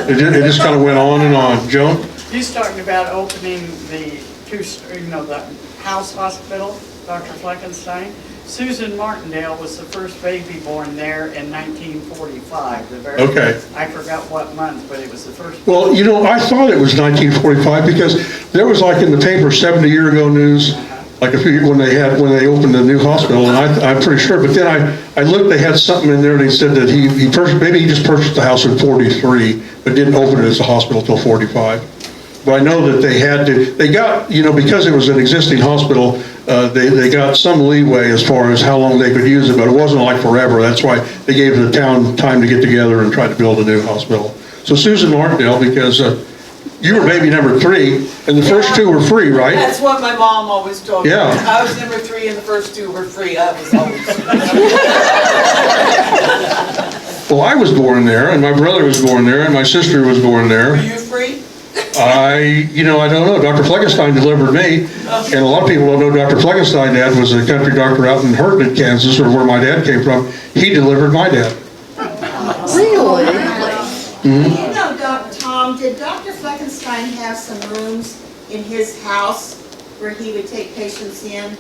it just kind of went on and on. Joan? He's talking about opening the the house hospital, Dr. Fleckenstein. Susan Martindale was the first baby born there in 1945. Okay. I forgot what month, but it was the first. Well, you know, I thought it was 1945 because there was like in the paper 70-year ago news, like a few years when they opened the new hospital, and I'm pretty sure. But then I looked, they had something in there, and they said that maybe he just purchased the house in 43, but didn't open it as a hospital till 45. But I know that they got, because it was an existing hospital, they got some leeway as far as how long they could use it, but it wasn't like forever. That's why they gave the town time to get together and try to build a new hospital. So Susan Martindale, because you were baby number 3, and the first 2 were free, right? That's what my mom always told me. Yeah. I was number 3 and the first 2 were free. I was always. Well, I was born there, and my brother was born there, and my sister was born there. Were you free? I don't know. Dr. Fleckenstein delivered me, and a lot of people don't know Dr. Fleckenstein. Dad was a country doctor out in Herndon, Kansas, or where my dad came from. He delivered my dad. Really? Mm-hmm. Tom, did Dr. Fleckenstein have some rooms in his house where he would take patients in?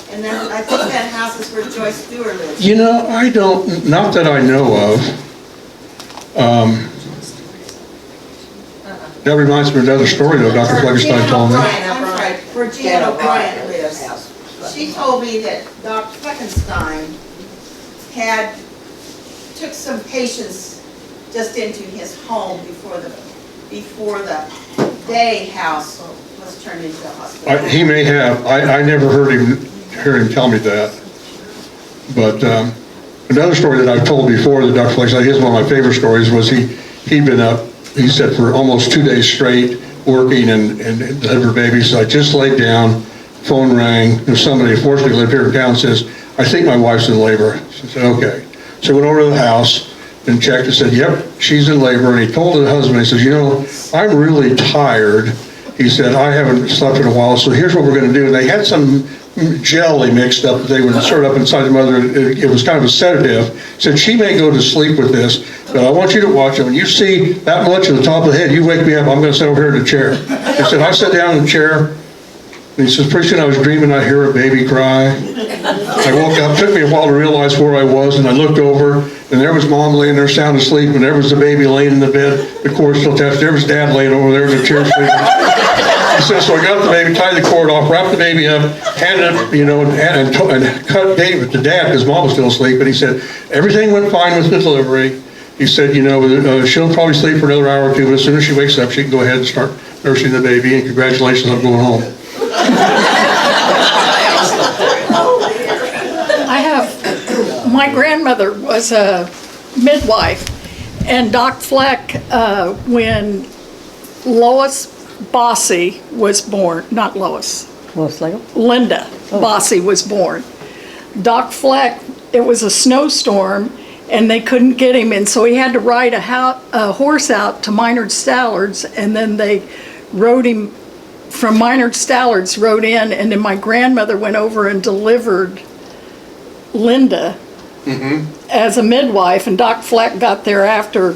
And then I think that house is where Joyce Stewart lives. I don't, not that I know of. That reminds me of another story though, Dr. Fleckenstein told me. I'm sorry, where Jan O'Brien lives. She told me that Dr. Fleckenstein took some patients just into his home before the day house was was turned into a hospital. He may have. I never heard him tell me that. But another story that I've told before that Dr. Flex, I guess one of my favorite stories was he'd been up, he said, for almost 2 days straight working and delivered babies. So I just laid down, phone rang, and somebody, unfortunately lived here in town, says, I think my wife's in labor. She said, okay. So I went over to the house and checked and said, yep, she's in labor. And he told the husband, he says, you know, I'm really tired. He said, I haven't slept in a while, so here's what we're going to do. And they had some jelly mixed up that they would sort up inside the mother. It was kind of a sedative. He said, she may go to sleep with this, but I want you to watch it. When you see that much at the top of the head, you wake me up, I'm going to sit over here in the chair. He said, I sat down in the chair, and he says, pretty soon I was dreaming I'd hear a baby cry. I woke up, it took me a while to realize where I was, and I looked over, and there was Mom laying there sound asleep, and there was the baby laying in the bed, the cord still attached. There was Dad laying over there in the chair sleeping. He said, so I got the baby, tied the cord off, wrapped the baby up, handed it, you know, and cut David to Dad because Mom was still asleep. And he said, everything went fine with the delivery. He said, you know, she'll probably sleep for another hour or two, but as soon as she wakes up, she can go ahead and start nursing the baby, and congratulations on going home. My grandmother was a midwife, and Doc Fleck, when Lois Bossy was born, not Lois, Linda Bossy was born. Doc Fleck, it was a snowstorm, and they couldn't get him in, so he had to ride a horse out to Minard Stallard's, and then they rode him from Minard Stallard's, rode in, and then my grandmother went over and delivered Linda as a midwife, and Doc Fleck got there after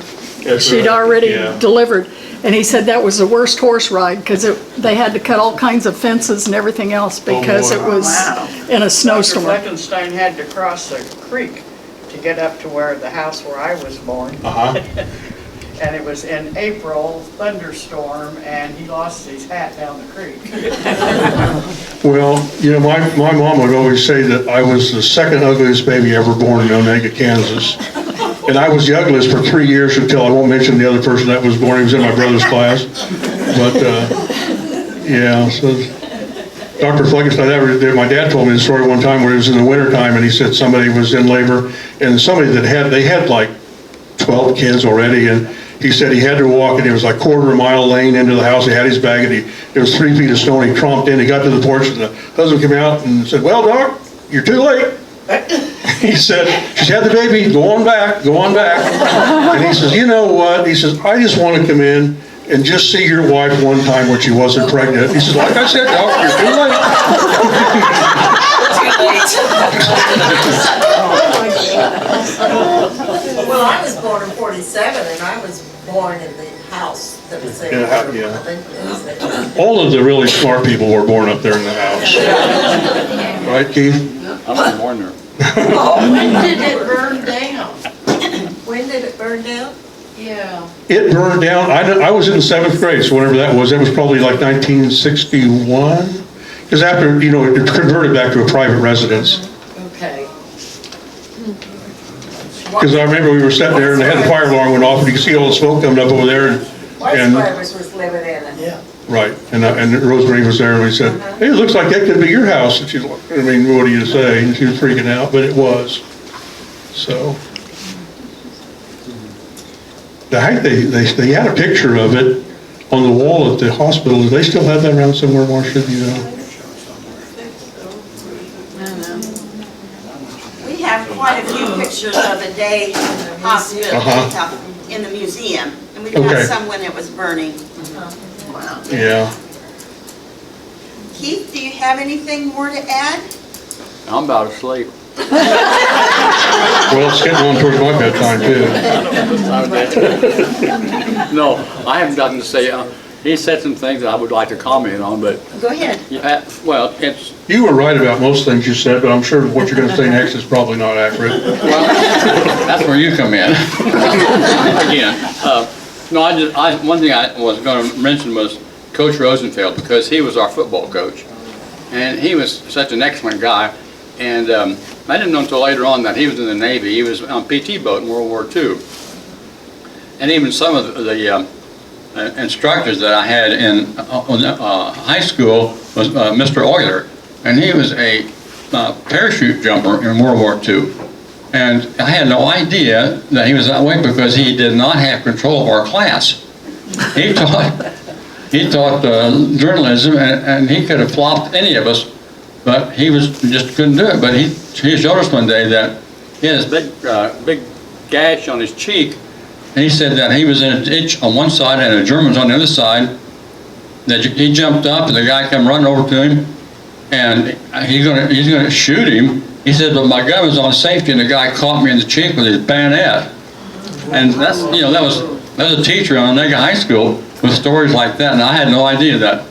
she'd already delivered. And he said that was the worst horse ride because they had to cut all kinds of fences and everything else because it was in a snowstorm. Dr. Fleckenstein had to cross the creek to get up to where the house where I was born. And it was in April, thunderstorm, and he lost his hat down the creek. Well, you know, my mom would always say that I was the second ugliest baby ever born in Onaga, Kansas. And I was the ugliest for 3 years until I won't mention the other person that was born. He was in my brother's class. But, yeah, so Dr. Fleckenstein, my dad told me the story one time where it was in the wintertime, and he said somebody was in labor, and somebody that they had like 12 kids already, and he said he had to walk, and it was like quarter-mile lane into the house. He had his bag, and there was 3 feet of snow, and he tromped in. He got to the porch, and the husband came out and said, well, Doc, you're too late. He said, she's had the baby, go on back. And he says, you know what? He says, I just want to come in and just see your wife one time when she wasn't pregnant. He says, like I said, Doc, you're too late. Well, I was born in 47, and I was born in the house that was there. All of the really smart people were born up there in the house. Right, Keith? I was born there. When did it burn down? When did it burn down? Yeah. It burned down, I was in the 7th grade, so whatever that was probably like 1961. Because after, you know, it converted back to a private residence. Okay. Because I remember we were sitting there and they had the fire alarm went off, and you could see all the smoke coming up over there. Weiss Brothers was living in it. Yeah. Right, and Rosemary was there, and we said, hey, it looks like that could be your house. And she's like, I mean, what do you say? And she was freaking out, but it was. So. I think they had a picture of it on the wall at the hospital. Do they still have that around somewhere, Marcia, do you know? We have quite a few pictures of the day in the hospital, in the museum, and we have some when it was burning. Wow. Yeah. Keith, do you have anything more to add? I'm about asleep. Well, it's getting on towards my bedtime, too. No, I have nothing to say. He said some things that I would like to comment on, but... Go ahead. Well, it's... You were right about most things you said, but I'm sure what you're going to say next is probably not accurate. Well, that's where you come in. Again. No, one thing I was going to mention was Coach Rosenfeld, because he was our football coach. And he was such an excellent guy. And I didn't know until later on that he was in the Navy. He was on PT boat in World War II. And even some of the instructors that I had in high school was Mr. Euler, and he was a parachute jumper in World War II. And I had no idea that he was that way because he did not have control of our class. He taught journalism, and he could have flopped any of us, but he just couldn't do it. But he showed us one day that he had this big gash on his cheek, and he said that he was in a ditch on one side and the Germans on the other side. That he jumped up and the guy came running over to him, and he's gonna shoot him. He said, but my gun was on safety, and the guy caught me in the cheek with his bayonet. And that's, you know, that was a teacher on Onaga High School with stories like that, and I had no idea that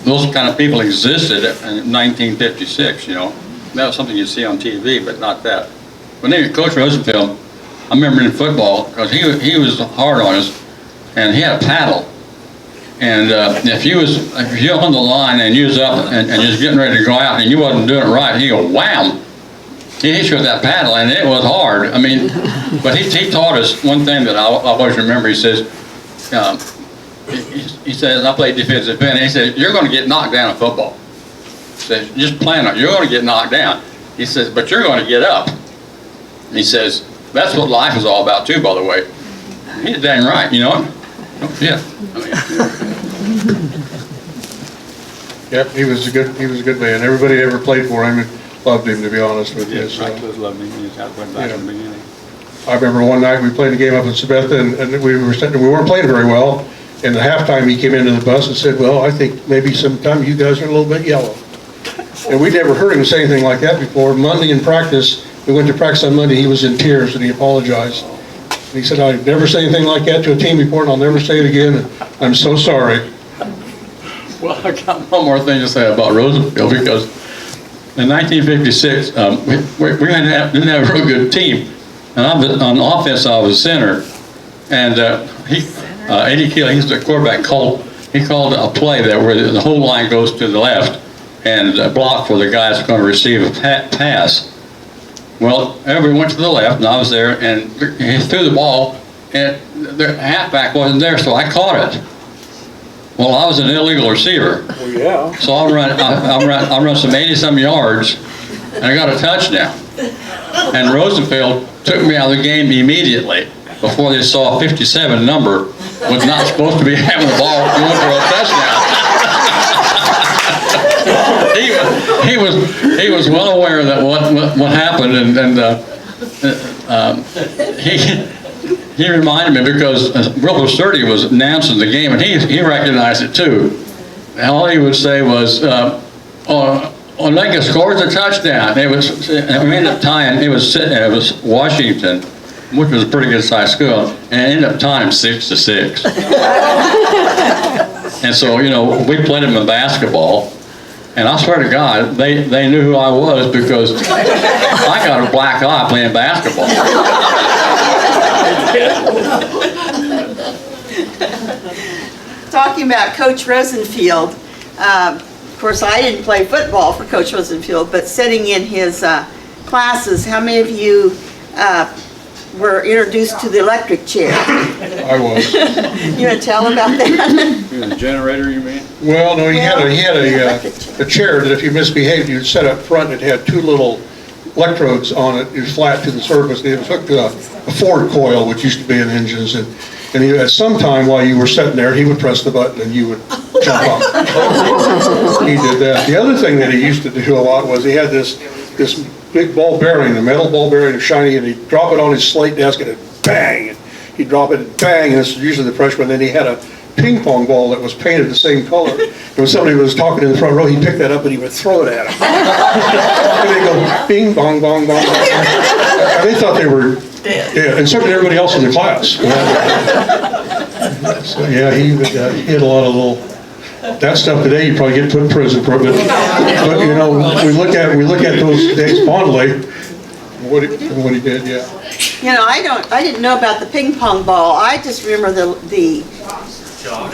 those kind of people existed in 1956. You know, that was something you see on TV, but not that. But anyway, Coach Rosenfeld, I remember in football because he was hard on us, and he had a paddle. And if you were on the line and you was up and you was getting ready to go out and you wasn't doing it right, he'd go wham. He hit you with that paddle, and it was hard. I mean, but he taught us one thing that I always remember. He says, he says, I played defensive end. He said, you're going to get knocked down in football. He says, just plan on it. You're going to get knocked down. He says, but you're going to get up. And he says, that's what life is all about too, by the way. He's dang right, you know. Yeah. Yep, he was a good man. Everybody ever played for him loved him, to be honest with you. Yes, So, I was loving him. He's out back in the beginning. I remember one night we played a game up in Sabetha, and we weren't playing very well. And at halftime, he came into the bus and said, well, I think maybe sometime you guys are a little bit yellow. And we'd never heard him say anything like that before. Monday in practice, we went to practice on Monday, he was in tears and he apologized. And he said, I've never said anything like that to a team before, and I'll never say it again, and I'm so sorry. Well, I got one more thing to say about Rosenfeld, because in 1956, we didn't have a real good team. And on offense, I was center. And Eddie Keel, he's the quarterback, he called a play that where the whole line goes to the left and block for the guy that's going to receive a pass. Well, everybody went to the left, and I was there, and he threw the ball, and the halfback wasn't there, so I caught it. Well, I was an illegal receiver. Well, yeah. So I run some 80-some yards, and I got a touchdown. And Rosenfeld took me out of the game immediately before they saw a 57 number was not supposed to be having the ball going for a touchdown. He was well aware that what happened, and he reminded me because Brother Sturdy was announcing the game, and he recognized it too. And all he would say was, Onaga scores a touchdown. It was, we ended up tying, it was Washington, which was a pretty good sized school, and it ended up tying 6-6. And so, you know, we played them in basketball, and I swear to God, they knew who I was because I got a black eye playing basketball. Talking about Coach Rosenfeld, of course, I didn't play football for Coach Rosenfeld, but sitting in his classes, how many of you were introduced to the electric chair? I was. You want to tell about that? The generator, you mean? Well, no, he had a chair that if you misbehaved, you'd set up front, and it had two little electrodes on it. It was flat to the surface, and it was hooked to a Ford coil, which used to be in engines, and at some time while you were sitting there, he would press the button and you would jump up. He did that. The other thing that he used to do a lot was he had this big ball bearing, a metal ball bearing, shiny, and he'd drop it on his slate desk and it'd bang, and he'd drop it and bang, and this is usually the freshman. Then he had a ping pong ball that was painted the same color. And when somebody was talking in the front row, he'd pick that up and he would throw it at him. And they'd go bing, bong, bong, bong, bong. And they thought they were dead, and so did everybody else in the class. So yeah, he had a lot of little, that stuff today you'd probably get put in prison for it. But you know, we look at those days fondly, what he did, yeah. You know, I didn't know about the ping pong ball. I just remember the chalk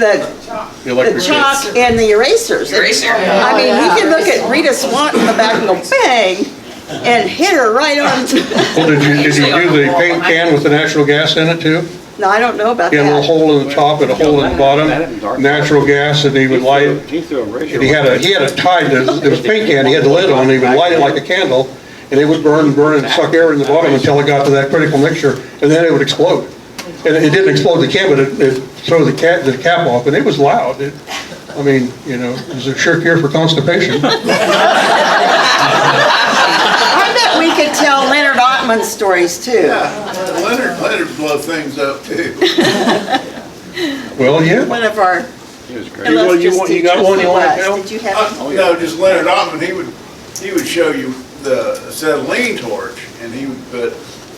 and the erasers. I mean, you can look at Rita Swanton in the back and go bang, and hit her right on. Well, did you do the paint can with the natural gas in it too? No, I don't know about He had a little that. hole in the top and a hole in the bottom, natural gas, and he would light it. He threw a razor. And he had it tied, it was a paint can, he had the lid on, he would light it like a candle, and it would burn and suck air in the bottom until it got to that critical mixture, and then it would explode. And it didn't explode the can, but it threw the cap off, and it was loud. It was a sure cure for constipation. I bet we could tell Leonard Ottman stories too. Leonard blow things up too. Well, yeah. One of our He was great. illustrious you got teachers one you wanna was. tell? Did you have? No, just Leonard Ottman, he would show you the acetylene torch, and he would put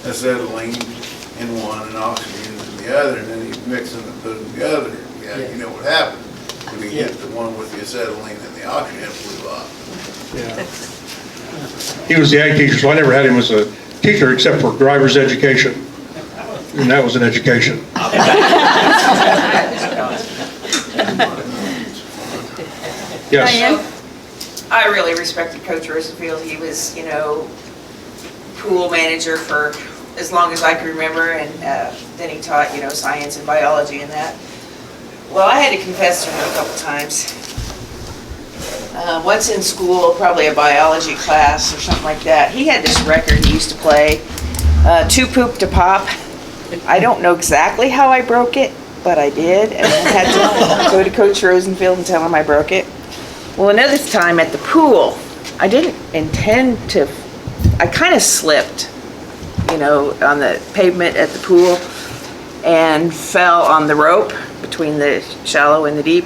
acetylene in one and oxygen in the other, and then he'd mix them and put them together. Yeah, you know what happened when he hit the one with the acetylene and the oxygen flew off. Yeah. He was the ag teacher, so I never had him as a teacher except for driver's education. And that was an education. Yes. Diane? I really respected Coach Rosenfield. He was, pool manager for as long as I could remember, and then he taught, science and biology and that. Well, I had to confess to him a couple times. Once in school, probably a biology class or something like that, he had this record he used to play, Too Poop to Pop. I don't know exactly how I broke it, but I did, and I had to go to Coach Rosenfield and tell him I broke it. Well, another time at the pool, I didn't intend to, I kind of slipped, on the pavement at the pool and fell on the rope between the shallow and the deep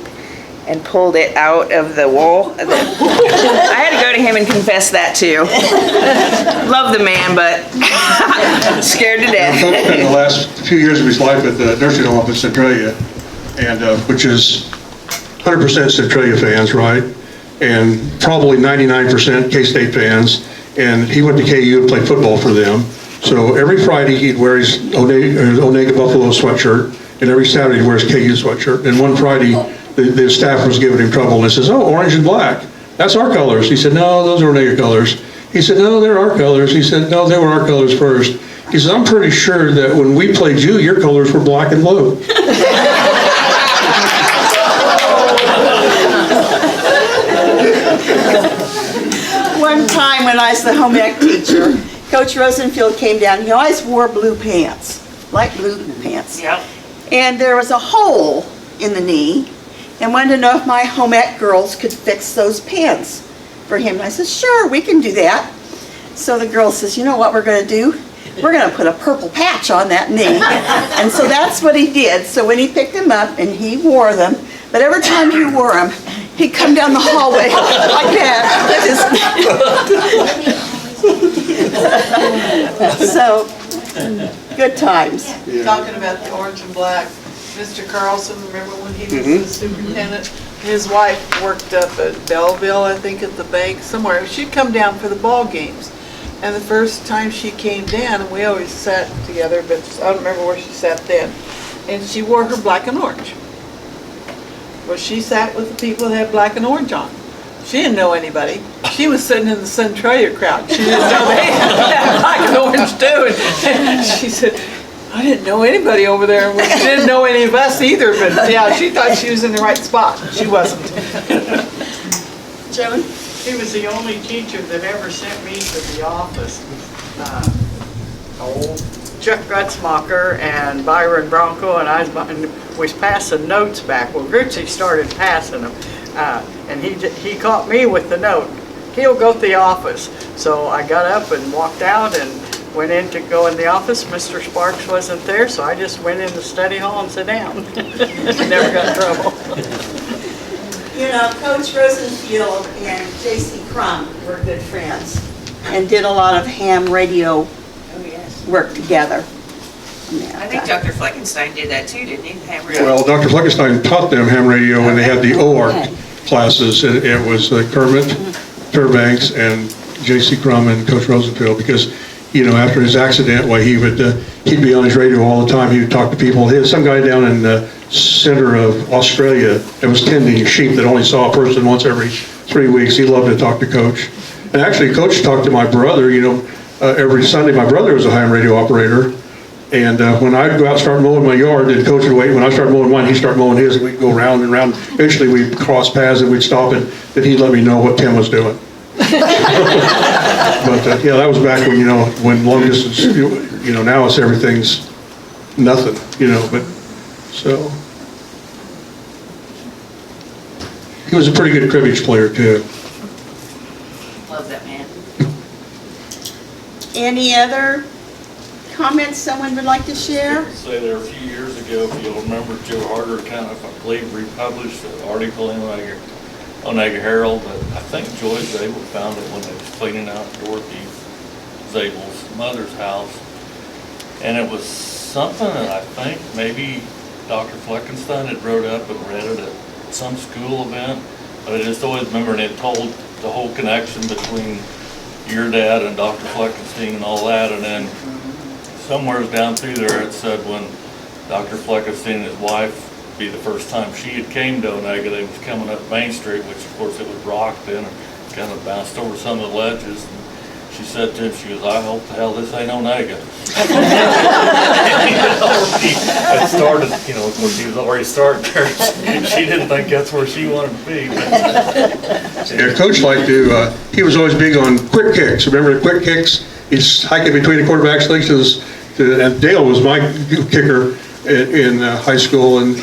and pulled it out of the wall. I had to go to him and confess that too. Love the man, but scared to death. Coach spent the last few years of his life at the nursing home up in Centralia, and which is 100% Centralia fans, right? And probably 99% K-State fans. And he went to KU and played football for them. So every Friday he'd wear his Onaga Buffalo sweatshirt, and every Saturday he'd wear his KU sweatshirt. And one Friday, the staff was giving him trouble, and he says, "Oh, orange and black, that's our colors." He said, "No, those are Onaga colors." He said, "No, they're our colors." He said, "No, they were our colors first." He said, "I'm pretty sure that when we played you, your colors were black and blue." One time when I was the home ec teacher, Coach Rosenfield came down. He always wore blue pants, light blue pants. Yep. And there was a hole in the knee, and wanted to know if my home ec girls could fix those pants for him. And I said, "Sure, we can do that." So the girl says, "You know what we're going to do? We're going to put a purple patch on that knee." And so that's what he did. So when he picked them up and he wore them, but every time he wore them, he'd come down the hallway like that. So, good times. Talking about the orange and black, Mr. Carlson, remember when he was the superintendent? His wife worked up at Belleville, I think, at the bank, somewhere. She'd come down for the ball games. And the first time she came down, and we always sat together, but I don't remember where she sat then, and she wore her black and orange. Well, she sat with the people that had black and orange on. She didn't know anybody. She was sitting in the Centralia crowd. She didn't know they had black and orange too. And she said, "I didn't know anybody over there." And she didn't know any of us either, but yeah, she thought she was in the right spot. She wasn't. Joan? He was the only teacher that ever sent me to the office. Chuck Gutzmacher and Byron Bronco and I was passing notes back. Well, Richie started passing them, and he caught me with the note. "He'll go to the office." So I got up and walked out and went in to go in the office. Mr. Sparks wasn't there, so I just went in the study hall and sat down. Never got in trouble. Coach Rosenfield and J.C. Crum were good friends and did a lot of ham radio work together. I think Dr. Fleckenstein did that too, didn't he? Ham radio. Well, Dr. Fleckenstein taught them ham radio when they had the OART classes. It was Kermit Fairbanks and J.C. Crum and Coach Rosenfield, because after his accident, he'd be on his radio all the time. He would talk to people. He had some guy down in the center of Australia that was tending sheep that only saw a person once every 3 weeks. He loved to talk to Coach. And actually, Coach talked to my brother, every Sunday. My brother was a ham radio operator, And when I'd go out and start mowing my yard, and Coach would wait, when I started mowing mine, he'd start mowing his, and we'd go round and round. Eventually, we'd cross paths and we'd stop, and then he'd let me know what Tim was doing. But yeah, that was back when, when long distance, now it's everything's nothing, but so. He was a pretty good cribbage player too. Love that man. Any other comments someone would like to share? Say there a few years ago, if you'll remember, Joe Harder kind of, I believe, republished an article in Onaga Herald, but I think Joy Zabel found it when they was cleaning out Dorothy Zabel's mother's house. And it was something that I think maybe Dr. Fleckenstein had wrote up and read it at some school event, but I just always remember, and it told the whole connection between your dad and Dr. Fleckenstein and all that, and then somewhere down through there it said when Dr. Fleckenstein and his wife, be the first time she had came to Onaga, they was coming up Main Street, which of course it was rocked then, and kind of bounced over some of the ledges. And she said to him, she goes, "I hope the hell this ain't Onaga." It started, of course he was already starting there. She didn't think that's where she wanted to be. Yeah, Coach liked to, he was always big on quick kicks. Remember the quick kicks? He's hiking between the quarterback's legs and Dale was my kicker in high school, and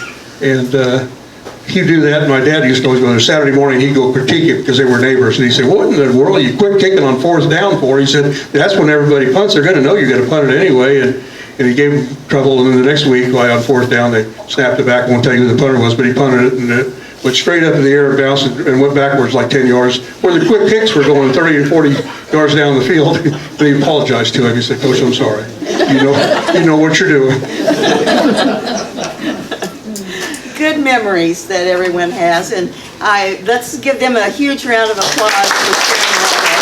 he'd do that. And my dad used to always go there Saturday morning. He'd go critique it because they were neighbors, and he'd say, "What in the world are you quick kicking on 4th down for?" He said, "That's when everybody punts. They're going to know you're going to punt it anyway." And he gave him trouble. And then the next week, on 4th down, they snapped it back. I won't tell you who the punter was, but he punted it, and it went straight up in the air and bounced and went backwards like 10 yards, where the quick kicks were going 30 and 40 yards down the field. And he apologized to him. He said, "Coach, I'm sorry. You know what you're doing." Good memories that everyone has, and let's give them a huge round of applause for sharing all that.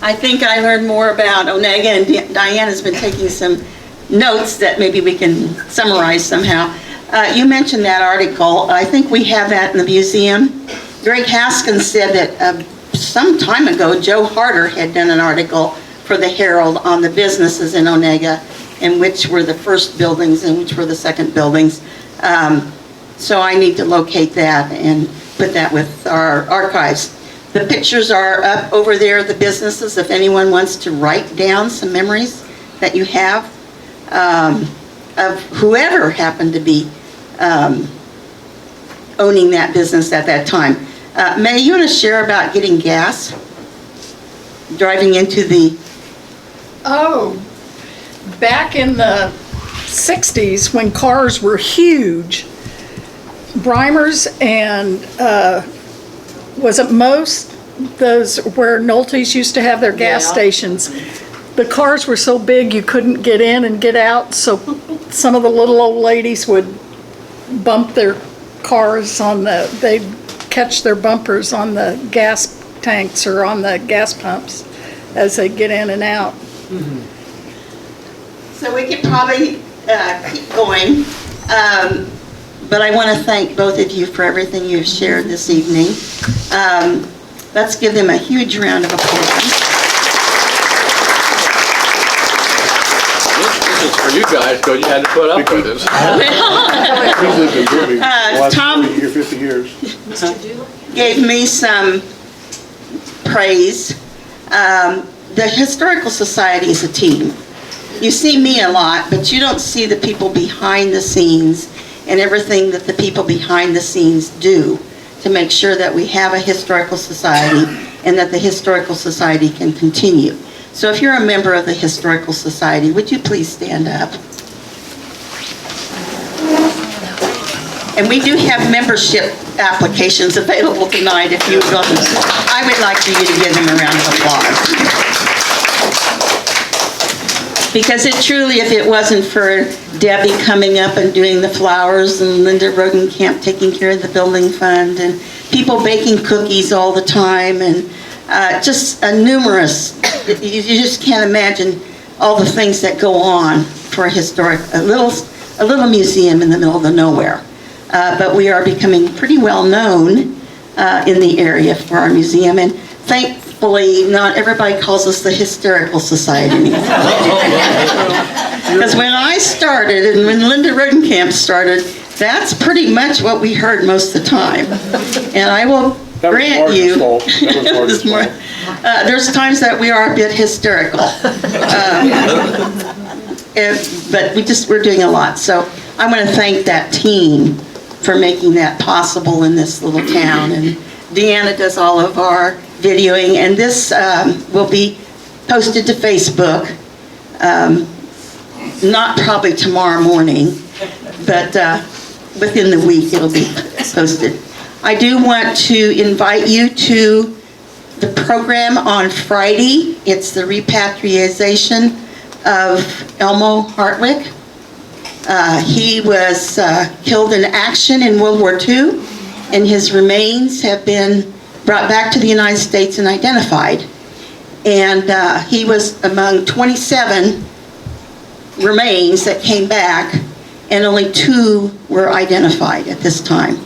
I think I learned more about Onaga, and Diane has been taking some notes that maybe we can summarize somehow. You mentioned that article. I think we have that in the museum. Greg Haskins said that some time ago, Joe Harder had done an article for the Herald on the businesses in Onaga, and which were the first buildings and which were the second buildings. So I need to locate that and put that with our archives. The pictures are up over there, the businesses, if anyone wants to write down some memories that you have of whoever happened to be owning that business at that time. May, you want to share about getting gas? Driving into the... Oh, back in the 60s when cars were huge, Brimers and was it most, those where Nolte's used to have their gas stations, the cars were so big you couldn't get in and get out, so some of the little old ladies would bump their cars on they'd catch their bumpers on the gas tanks or on the gas pumps as they get in and out. So we could probably keep going, but I want to thank both of you for everything you've shared this evening. Let's give them a huge round of applause. This is for you guys, because you had to put up with this. Tom 50 years. gave me some praise. The Historical Society is a team. You see me a lot, but you don't see the people behind the scenes and everything that the people behind the scenes do to make sure that we have a historical society and that the Historical Society can continue. So if you're a member of the Historical Society, would you please stand up? And we do have membership applications available tonight if you would go. I would like for you to give them a round of applause. Because it truly, if it wasn't for Debbie coming up and doing the flowers and Linda Rodenkamp taking care of the building fund and people baking cookies all the time and just numerous, you just can't imagine all the things that go on for a little museum in the middle of the nowhere. But we are becoming pretty well known in the area for our museum, and thankful hopefully not everybody calls us the hysterical society. Because when I started and when Linda Rodenkamp started, that's pretty much what we heard most of the time. And I will grant you, there's times that we are a bit hysterical. But we're doing a lot. So I want to thank that team for making that possible in this little town. And Deanna does all of our videoing, and this will be posted to Facebook. Not probably tomorrow morning, but within the week it'll be posted. I do want to invite you to the program on Friday. It's the repatriation of Elmo Hartwick. He was killed in action in World War II, and his remains have been brought back to the United States and identified. And he was among 27 remains that came back, and only 2 were identified at this time.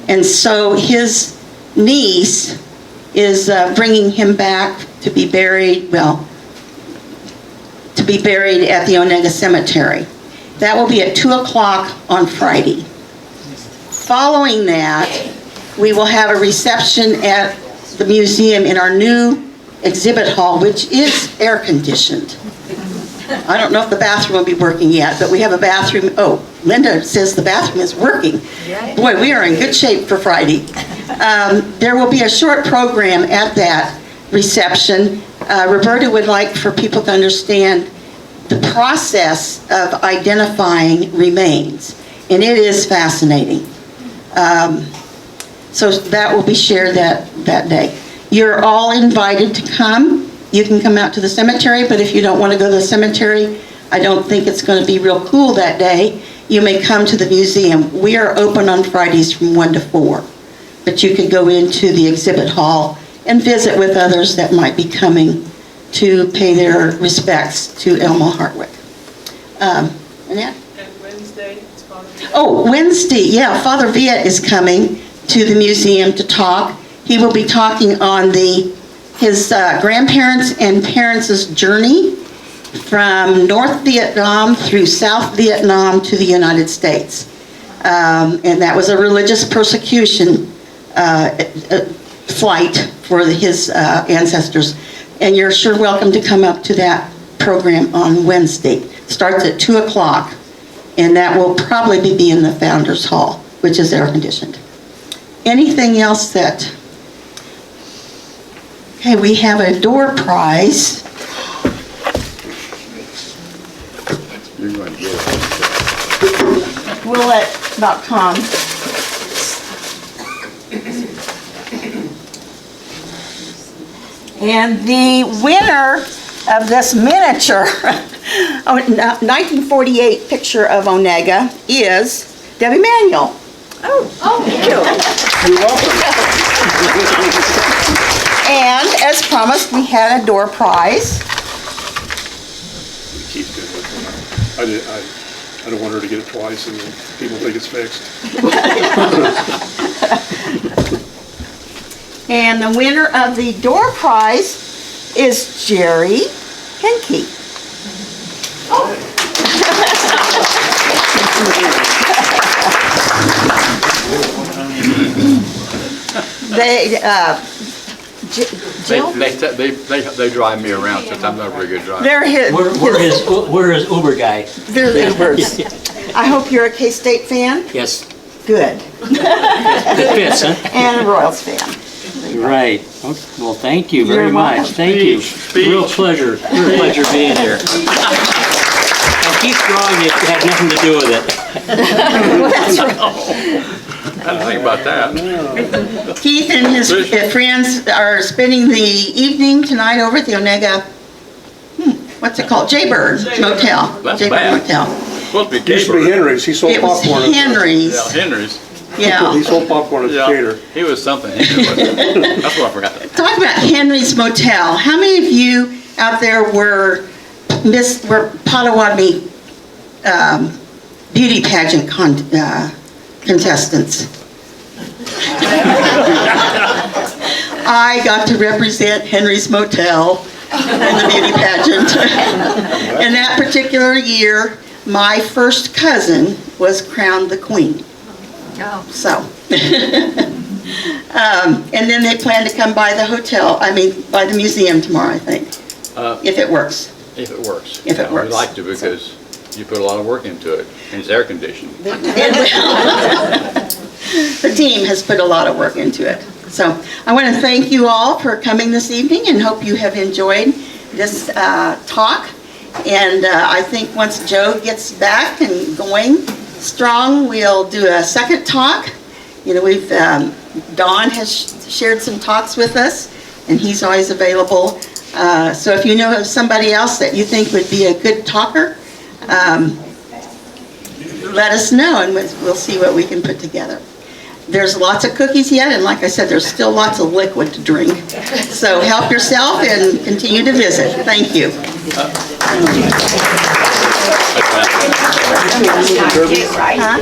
And so his niece is bringing him back to be buried, well, to be buried at the Onaga Cemetery. That will be at 2 o'clock on Friday. Following that, we will have a reception at the museum in our new exhibit hall, which is air conditioned. I don't know if the bathroom will be working yet, but we have a bathroom. Oh, Linda says the bathroom is working. Boy, we are in good shape for Friday. There will be a short program at that reception. Roberta would like for people to understand the process of identifying remains, and it is fascinating. So that will be shared that day. You're all invited to come. You can come out to the cemetery, but if you don't want to go to the cemetery, I don't think it's going to be real cool that day. You may come to the museum. We are open on Fridays from 1 to 4, but you could go into the exhibit hall and visit with others that might be coming to pay their respects to Elmo Hartwick. Annette? And Wednesday, it's Father Viet. Oh, Wednesday, yeah, Father Viet is coming to the museum to talk. He will be talking on his grandparents' and parents' journey from North Vietnam through South Vietnam to the United States. And that was a religious persecution flight for his ancestors. And you're sure welcome to come up to that program on Wednesday. Starts at 2 o'clock, and that will probably be in the Founders Hall, which is air conditioned. Anything else that... Okay, we have a door prize. We'll let about Tom. And the winner of this miniature 1948 picture of Onaga is Debbie Manuel. Oh, thank you. You're welcome. And as promised, we had a door prize. I don't want her to get it twice and then people think it's fixed. And the winner of the door prize is Jerry Henke. They drive me around since I'm not a very good driver. We're his Uber guy. They're Ubers. I hope you're a K-State fan. Yes. Good. It fits, huh? And a Royals fan. Right. Well, thank you very much. welcome. Thank you. Real pleasure. Real pleasure being here. And keep drawing it had nothing to do with it. That's right. I didn't think about that. Keith and his friends are spending the evening tonight over at the Onaga, what's it called? Jaybird Motel. That's Jaybird bad. Motel. Supposed to be Used to be Gabriel. Henry's, he sold It was popcorn. Henry's. Yeah, Henry's. Yeah. He sold popcorn at the Yeah, theater. he was something. That's what I forgot. Talk about Henry's Motel. How many of you out there were Potawatomi beauty pageant contestants? I got to represent Henry's Motel in the beauty pageant. In that particular year, my first cousin was crowned the queen. So, and then they plan to come by the hotel, by the museum tomorrow, I think, if it works. If it works. If it works. We'd like to because you put a lot of work into it, and it's air conditioned. The team has put a lot of work into it. So I want to thank you all for coming this evening and hope you have enjoyed this talk. And I think once Joe gets back and going strong, we'll do a second talk. You know, Don has shared some talks with us, and he's always available. So if you know of somebody else that you think would be a good talker, let us know and we'll see what we can put together. There's lots of cookies yet, and like I said, there's still lots of liquid to drink. So help yourself and continue to visit. Thank you. Huh?